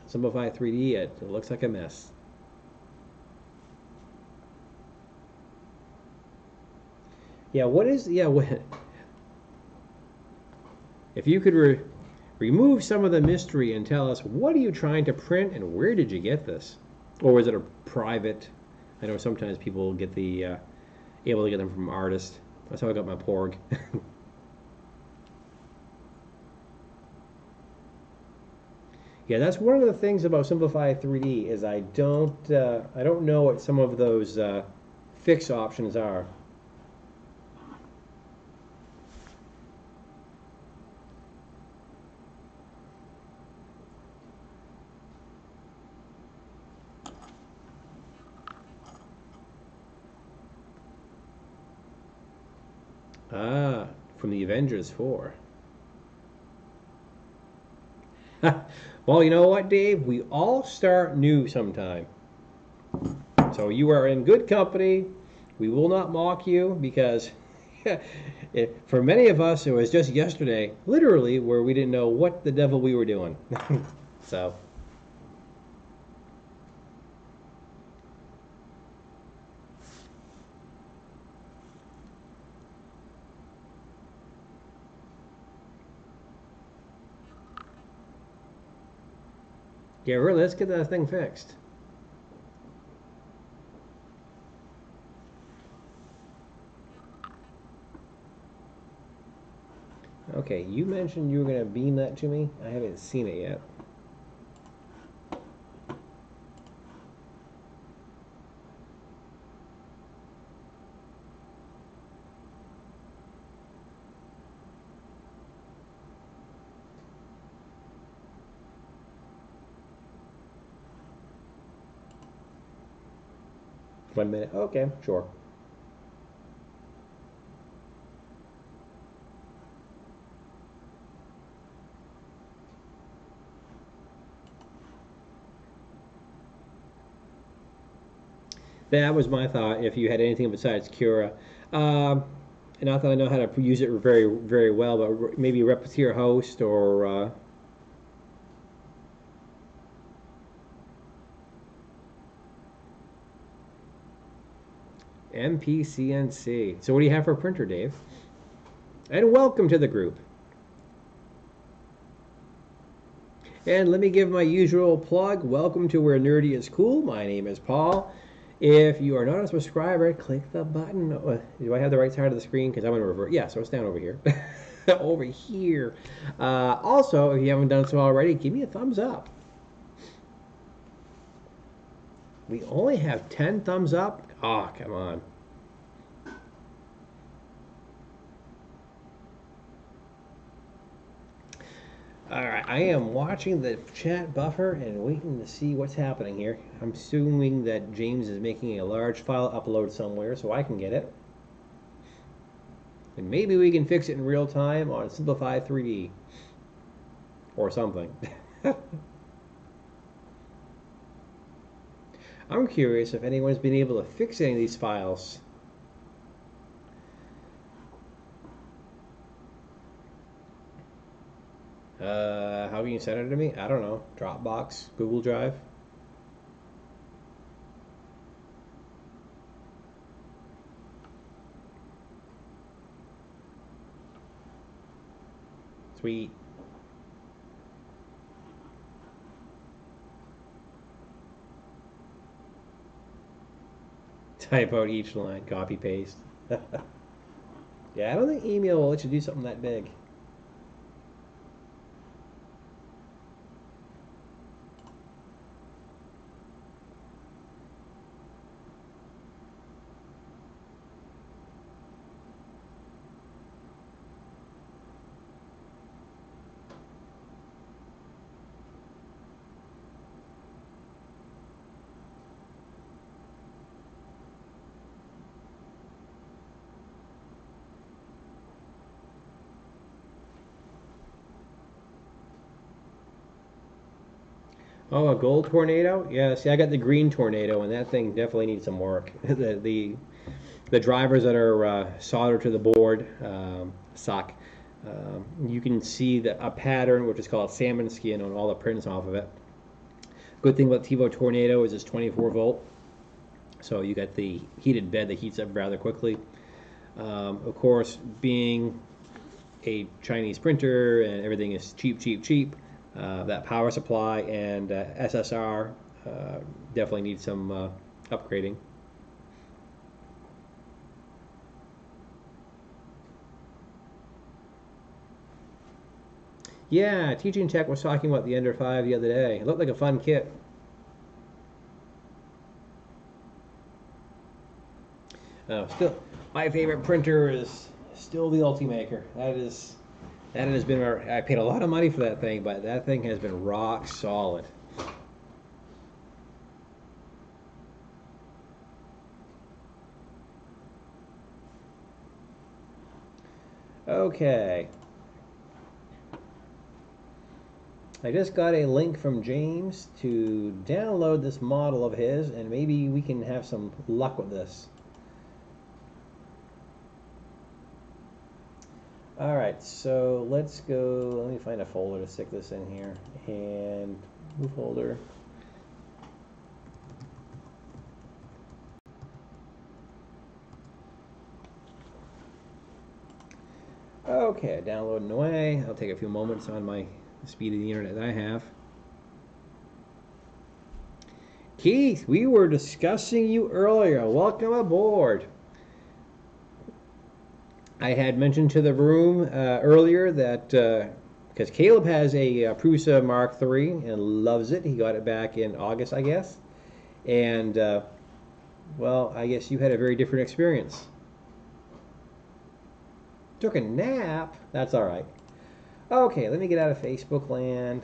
Simplify 3D, it looks like a mess. Yeah, what is, yeah, what, if you could remove some of the mystery and tell us, what are you trying to print and where did you get this? Or was it a private, I know sometimes people get the, able to get them from artists. That's how I got my Porg. Yeah, that's one of the things about Simplify 3D is I don't know what some of those fix options are. Ah, from the Avengers 4. Well, you know what, Dave? We all start new sometime. So you are in good company. We will not mock you because for many of us, it was just yesterday, literally, where we didn't know what the devil we were doing. So. Yeah, really, let's get that thing fixed. Okay, you mentioned you were going to beam that to me. I haven't seen it yet. One minute. Okay, sure. That was my thought. If you had anything besides Cura, not that I know how to use it very, very well, but maybe Repetier host or MPCNC. So what do you have for a printer, Dave? And welcome to the group. And let me give my usual plug. Welcome to Where Nerdy is Cool. My name is Paul. If you are not a subscriber, click the button. Do I have the right side of the screen? Because I'm going to revert. Yeah, so it's down over here. Over here. Also, if you haven't done so already, give me a thumbs up. We only have 10 thumbs up? Oh, come on. Alright, I am watching the chat buffer and waiting to see what's happening here. I'm assuming that James is making a large file upload somewhere so I can get it. And maybe we can fix it in real time on Simplify 3D. Or something. I'm curious if anyone's been able to fix any of these files. How can you send it to me? I don't know. Dropbox, Google Drive. Sweet. Type out each line, copy paste. Yeah, I don't think email will let you do something that big. Oh, a gold tornado? Yeah, see, I got the green tornado, and that thing definitely needs some work. the drivers that are soldered to the board suck. You can see a pattern, which is called salmon skin, on all the prints off of it. Good thing about TiVo Tornado is it's 24 volt, so you got the heated bed that heats up rather quickly. Of course, being a Chinese printer and everything is cheap, that power supply and SSR definitely needs some upgrading. Yeah, Teaching Tech was talking about the Ender 5 the other day. It looked like a fun kit. Still, my favorite printer is still the Ultimaker. That has been, I paid a lot of money for that thing, but that thing has been rock solid. Okay. I just got a link from James to download this model of his, and maybe we can have some luck with this. Alright, so let's go, let me find a folder to stick this in here, and new folder. Okay, downloading away. I'll take a few moments on the speed of the internet that I have. Keith, we were discussing you earlier. Welcome aboard. I had mentioned to the room earlier that because Caleb has a Prusa Mark III and loves it. He got it back in August, I guess. And, well, I guess you had a very different experience. Took a nap? That's all right. Okay, let me get out of Facebook land.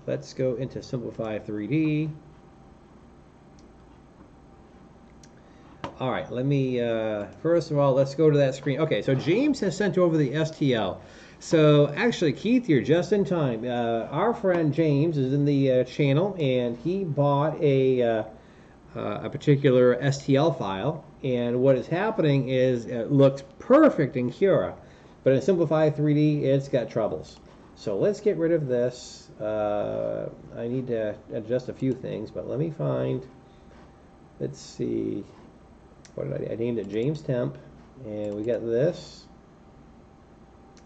Let's go into Simplify 3D. All right, let me, first of all, let's go to that screen. Okay, so James has sent over the STL. So actually, Keith, you're just in time. Our friend James is in the channel, and he bought a particular STL file. And what is happening is it looks perfect in Cura, but in Simplify 3D, it's got troubles. So let's get rid of this. I need to adjust a few things, but let me find, let's see. what did I named it James Temp, and we got this.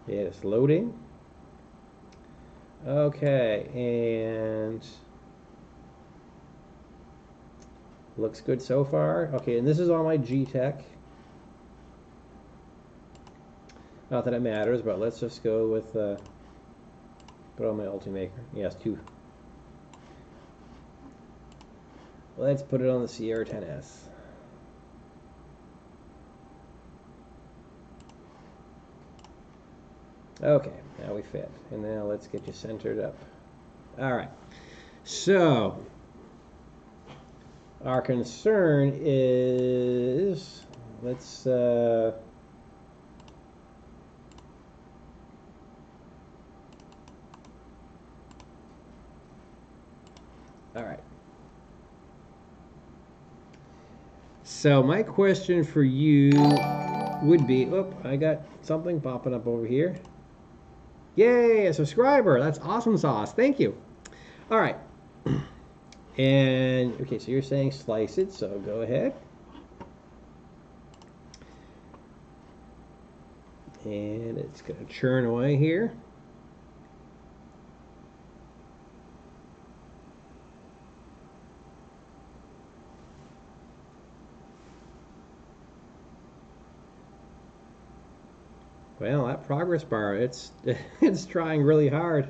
Yeah, it's loading. Okay, and looks good so far. Okay, and this is on my Geeetech. Not that it matters, but let's just go with put on my Ultimaker. Yes, two. Let's put it on the Cura 10S. Okay, now we fit. And now let's get you centered up. All right. So, our concern is, let's, all right. So my question for you would be, oh, I got something popping up over here. Yay, a subscriber. That's awesome sauce. Thank you. All right. And, okay, so you're saying slice it, so go ahead. And it's going to churn away here. Well, that progress bar, it's it's trying really hard.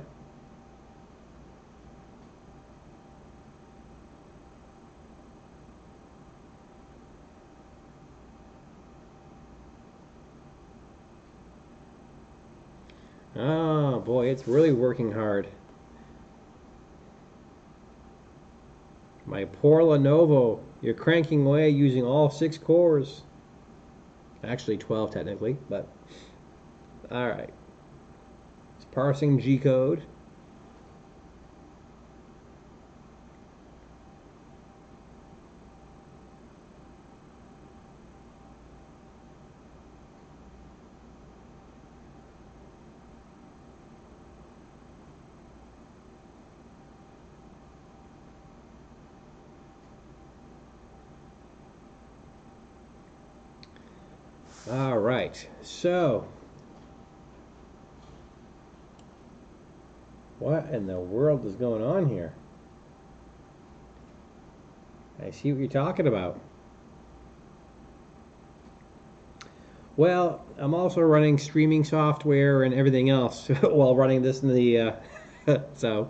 Oh boy, it's really working hard. My poor Lenovo, you're cranking away using all 6 cores. Actually 12 technically, but all right. It's parsing G code. All right, so what in the world is going on here? I see what you're talking about. Well, I'm also running streaming software and everything else while running this in the so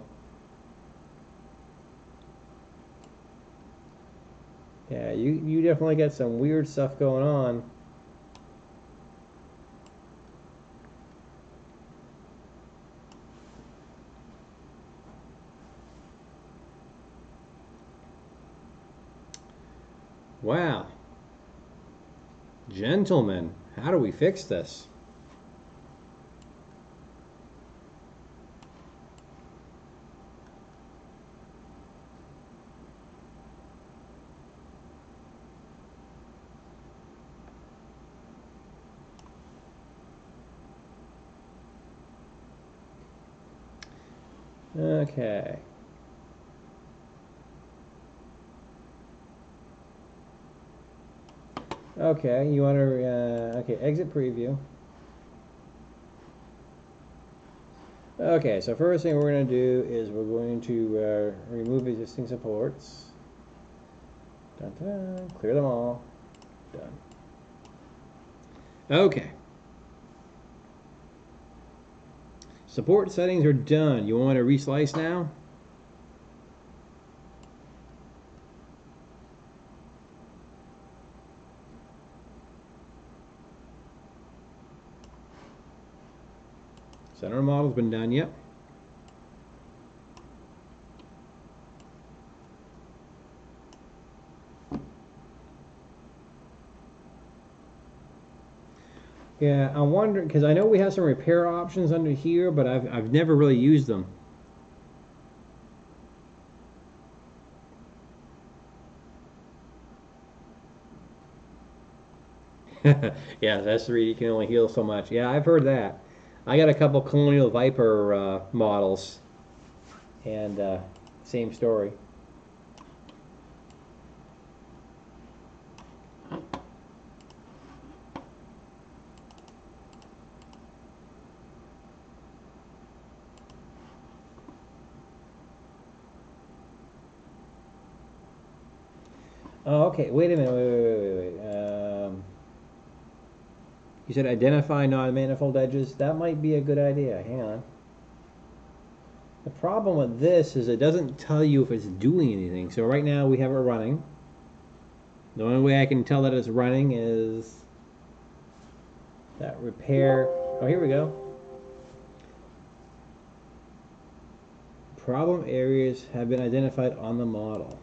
yeah, you definitely got some weird stuff going on. Wow. Gentlemen, how do we fix this? Okay. Okay, you want to, okay, exit preview. Okay, so first thing we're going to do is we're going to remove existing supports. Dun, dun, clear them all. Done. Okay. Support settings are done. You want to reslice now? Center model's been done, yep. Yeah, I'm wondering, because I know we have some repair options under here, but I've never really used them. Yeah, that's the reason you can only heal so much. Yeah, I've heard that. I got a couple Colonial Viper models, and same story. Oh, okay. Wait a minute. Wait. You said identify non-manifold edges. That might be a good idea. Hang on. The problem with this is it doesn't tell you if it's doing anything. So right now we have it running. The only way I can tell that it's running is that repair. Oh, here we go. Problem areas have been identified on the model.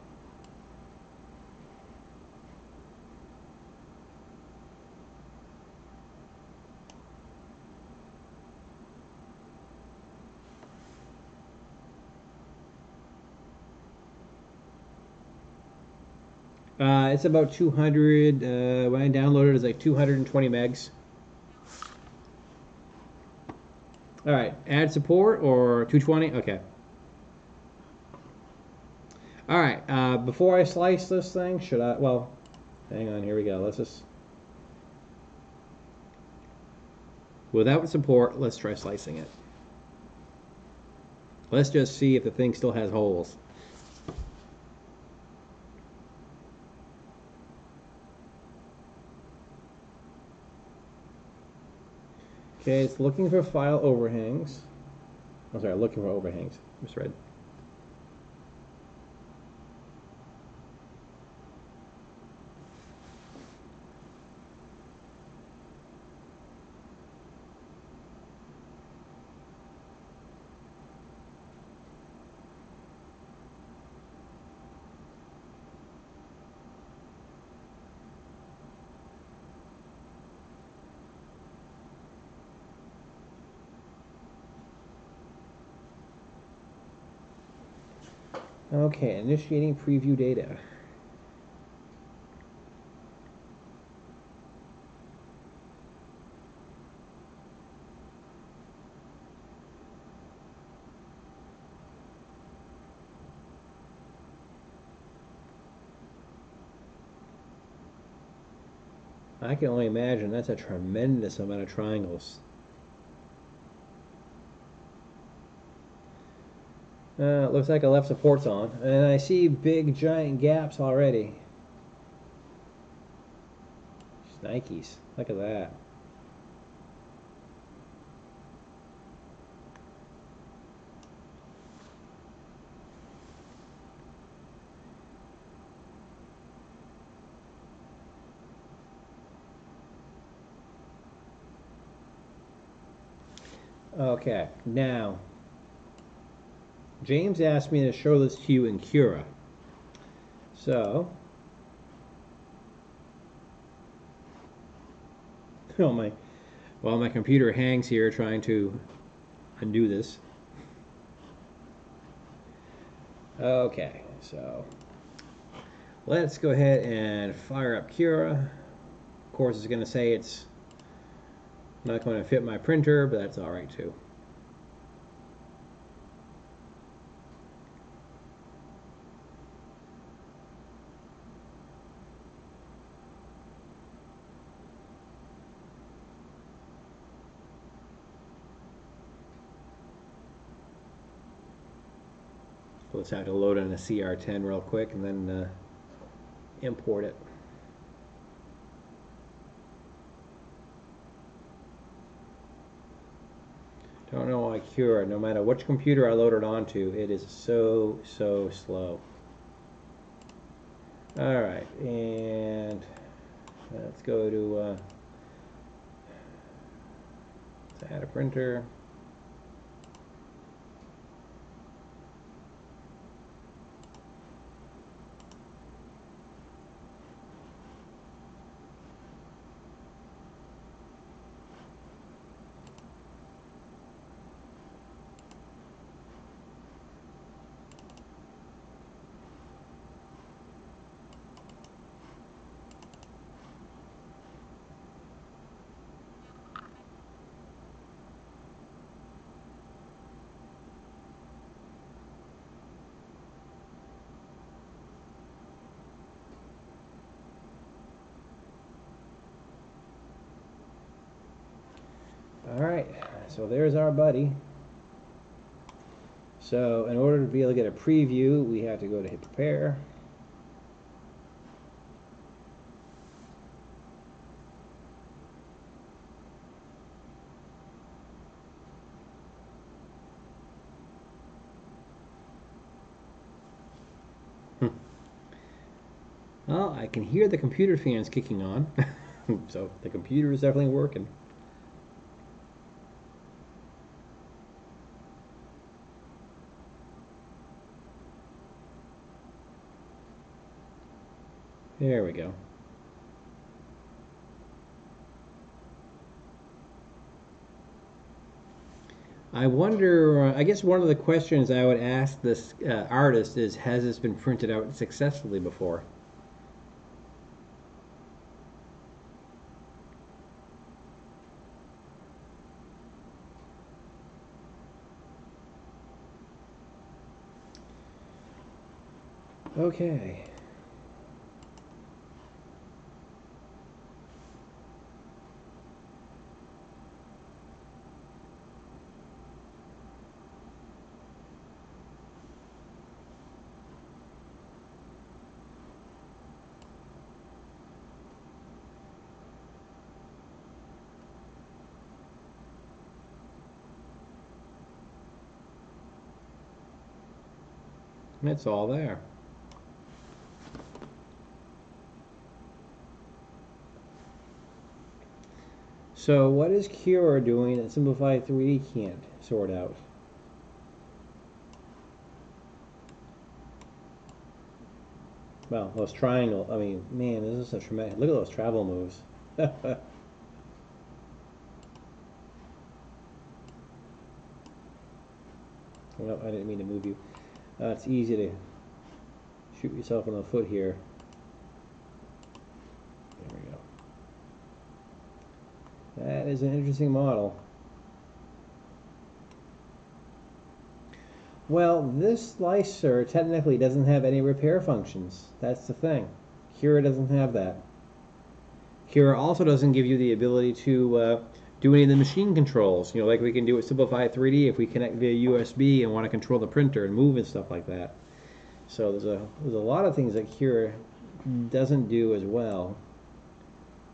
It's about 200. When I downloaded it, it's like 220 megs. All right, add support or 220. Okay. All right. Before I slice this thing, should I? Well, hang on. Here we go. Let's just. Without support, let's try slicing it. Let's just see if the thing still has holes. Okay, it's looking for file overhangs. I'm sorry, looking for overhangs. Misread. Okay, initiating preview data. I can only imagine that's a tremendous amount of triangles. Looks like I left supports on, and I see big giant gaps already. Nikes, look at that. Okay, now, James asked me to show this to you in Cura. So, oh my, while my computer hangs here trying to undo this. Okay, so let's go ahead and fire up Cura. Of course, it's going to say it's not going to fit my printer, but that's all right too. We'll just have to load in a CR10 real quick and then import it. Don't know why Cura, no matter which computer I load it onto, it is so slow. Alright, and let's go to let's add a printer. Alright, so there's our buddy. So in order to be able to get a preview, we have to go to hit prepare. Well, I can hear the computer fans kicking on, so the computer is definitely working. There we go. I wonder, I guess one of the questions I would ask this artist is, has this been printed out successfully before? Okay. It's all there. So what is Cura doing that Simplified 3D can't sort out? Well, those triangle, I mean, man, this is a tremendous, look at those travel moves. No, I didn't mean to move you. It's easy to shoot yourself in the foot here. There we go. That is an interesting model. Well, this slicer technically doesn't have any repair functions. That's the thing. Cura doesn't have that. Cura also doesn't give you the ability to do any of the machine controls. You know, like we can do with Simplified 3D if we connect via USB and want to control the printer and move and stuff like that. So there's a lot of things that Cura doesn't do as well.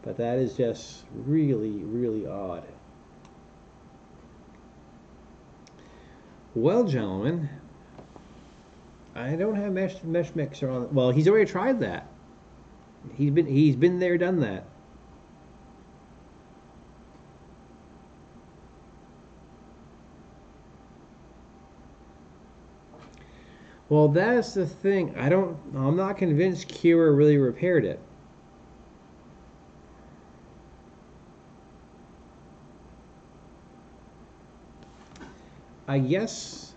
But that is just really, really odd. Well, gentlemen, I don't have mesh mixer on. Well, he's already tried that. He's been there, done that. Well, that's the thing. I'm not convinced Cura really repaired it. I guess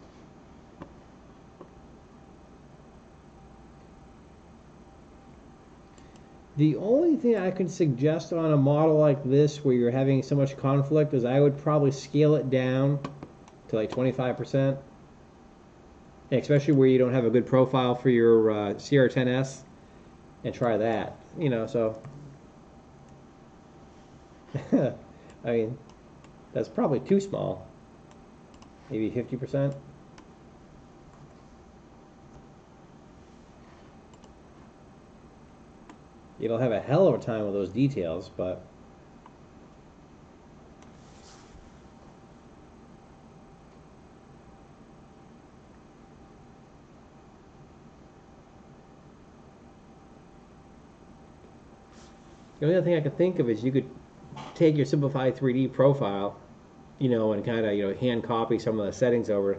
the only thing I could suggest on a model like this where you're having so much conflict is I would probably scale it down to like 25%, especially where you don't have a good profile for your CR10S, and try that. You know, so I mean, that's probably too small. Maybe 50%. You'll have a hell of a time with those details, but the only other thing I could think of is you could take your Simplified 3D profile, you know, and kind of, you know, hand copy some of the settings over.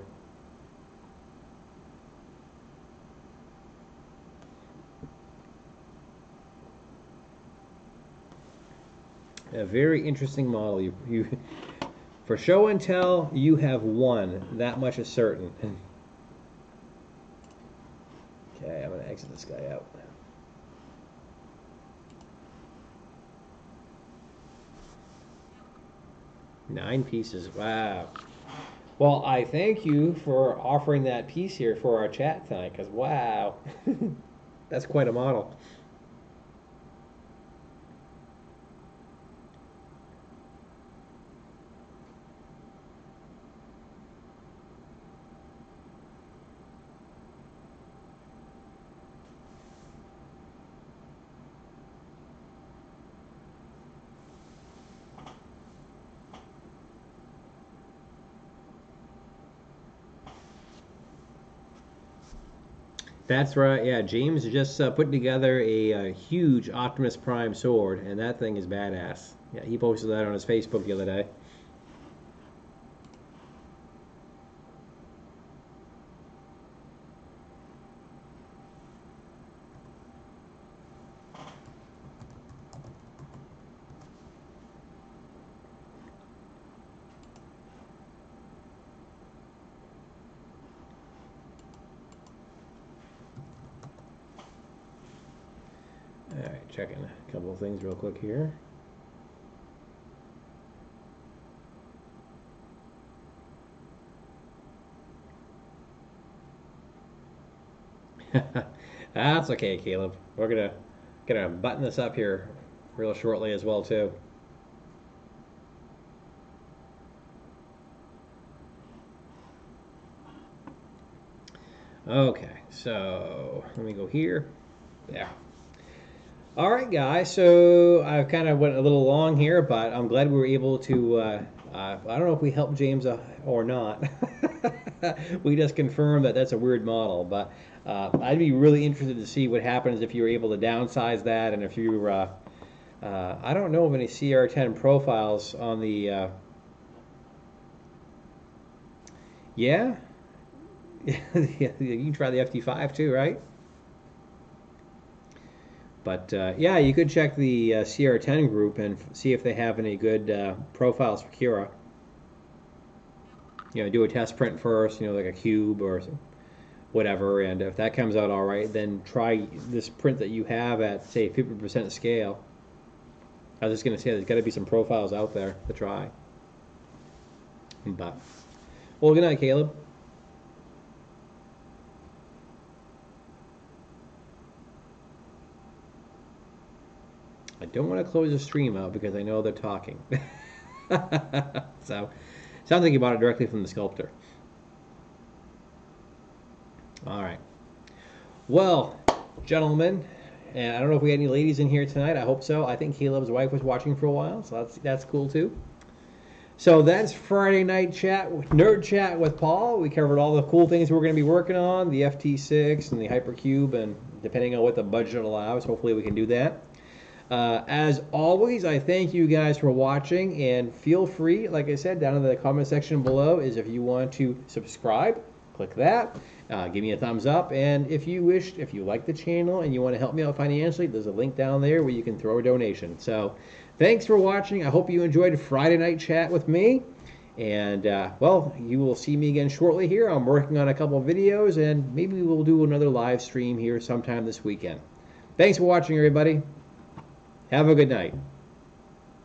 A very interesting model. You for show and tell, you have won. That much is certain. Okay, I'm going to exit this guy out. Nine pieces. Wow. Well, I thank you for offering that piece here for our chat tonight, because wow, that's quite a model. That's right. Yeah, James just put together a huge Optimus Prime sword, and that thing is badass. Yeah, he posted that on his Facebook the other day. All right, checking a couple of things real quick here. That's okay, Caleb. We're gonna button this up here real shortly as well too. Okay, so let me go here. There. All right, guys. So I kind of went a little long here, but I'm glad we were able to. I don't know if we helped James or not. We just confirmed that that's a weird model, but I'd be really interested to see what happens if you were able to downsize that, and if you. I don't know of any CR10 profiles on the. Yeah. You can try the FT5 too, right? But yeah, you could check the CR10 group and see if they have any good profiles for Cura. You know, do a test print first, you know, like a cube or whatever, and if that comes out all right, then try this print that you have at, say, 50% scale. I was just going to say, there's got to be some profiles out there to try. But, well, good night, Caleb. I don't want to close the stream out because I know they're talking. So, sounds like you bought it directly from the sculptor. All right. Well, gentlemen, and I don't know if we had any ladies in here tonight. I hope so. I think Caleb's wife was watching for a while, so that's cool too. So that's Friday night chat, nerd chat with Paul. We covered all the cool things we're going to be working on, the FT6 and the Hypercube, and depending on what the budget allows, hopefully we can do that. As always, I thank you guys for watching, and feel free, like I said, down in the comment section below is if you want to subscribe, click that, give me a thumbs up, and if you like the channel and you want to help me out financially, there's a link down there where you can throw a donation. So thanks for watching. I hope you enjoyed Friday night chat with me, and well, you will see me again shortly here. I'm working on a couple of videos, and maybe we'll do another live stream here sometime this weekend. Thanks for watching, everybody. Have a good night.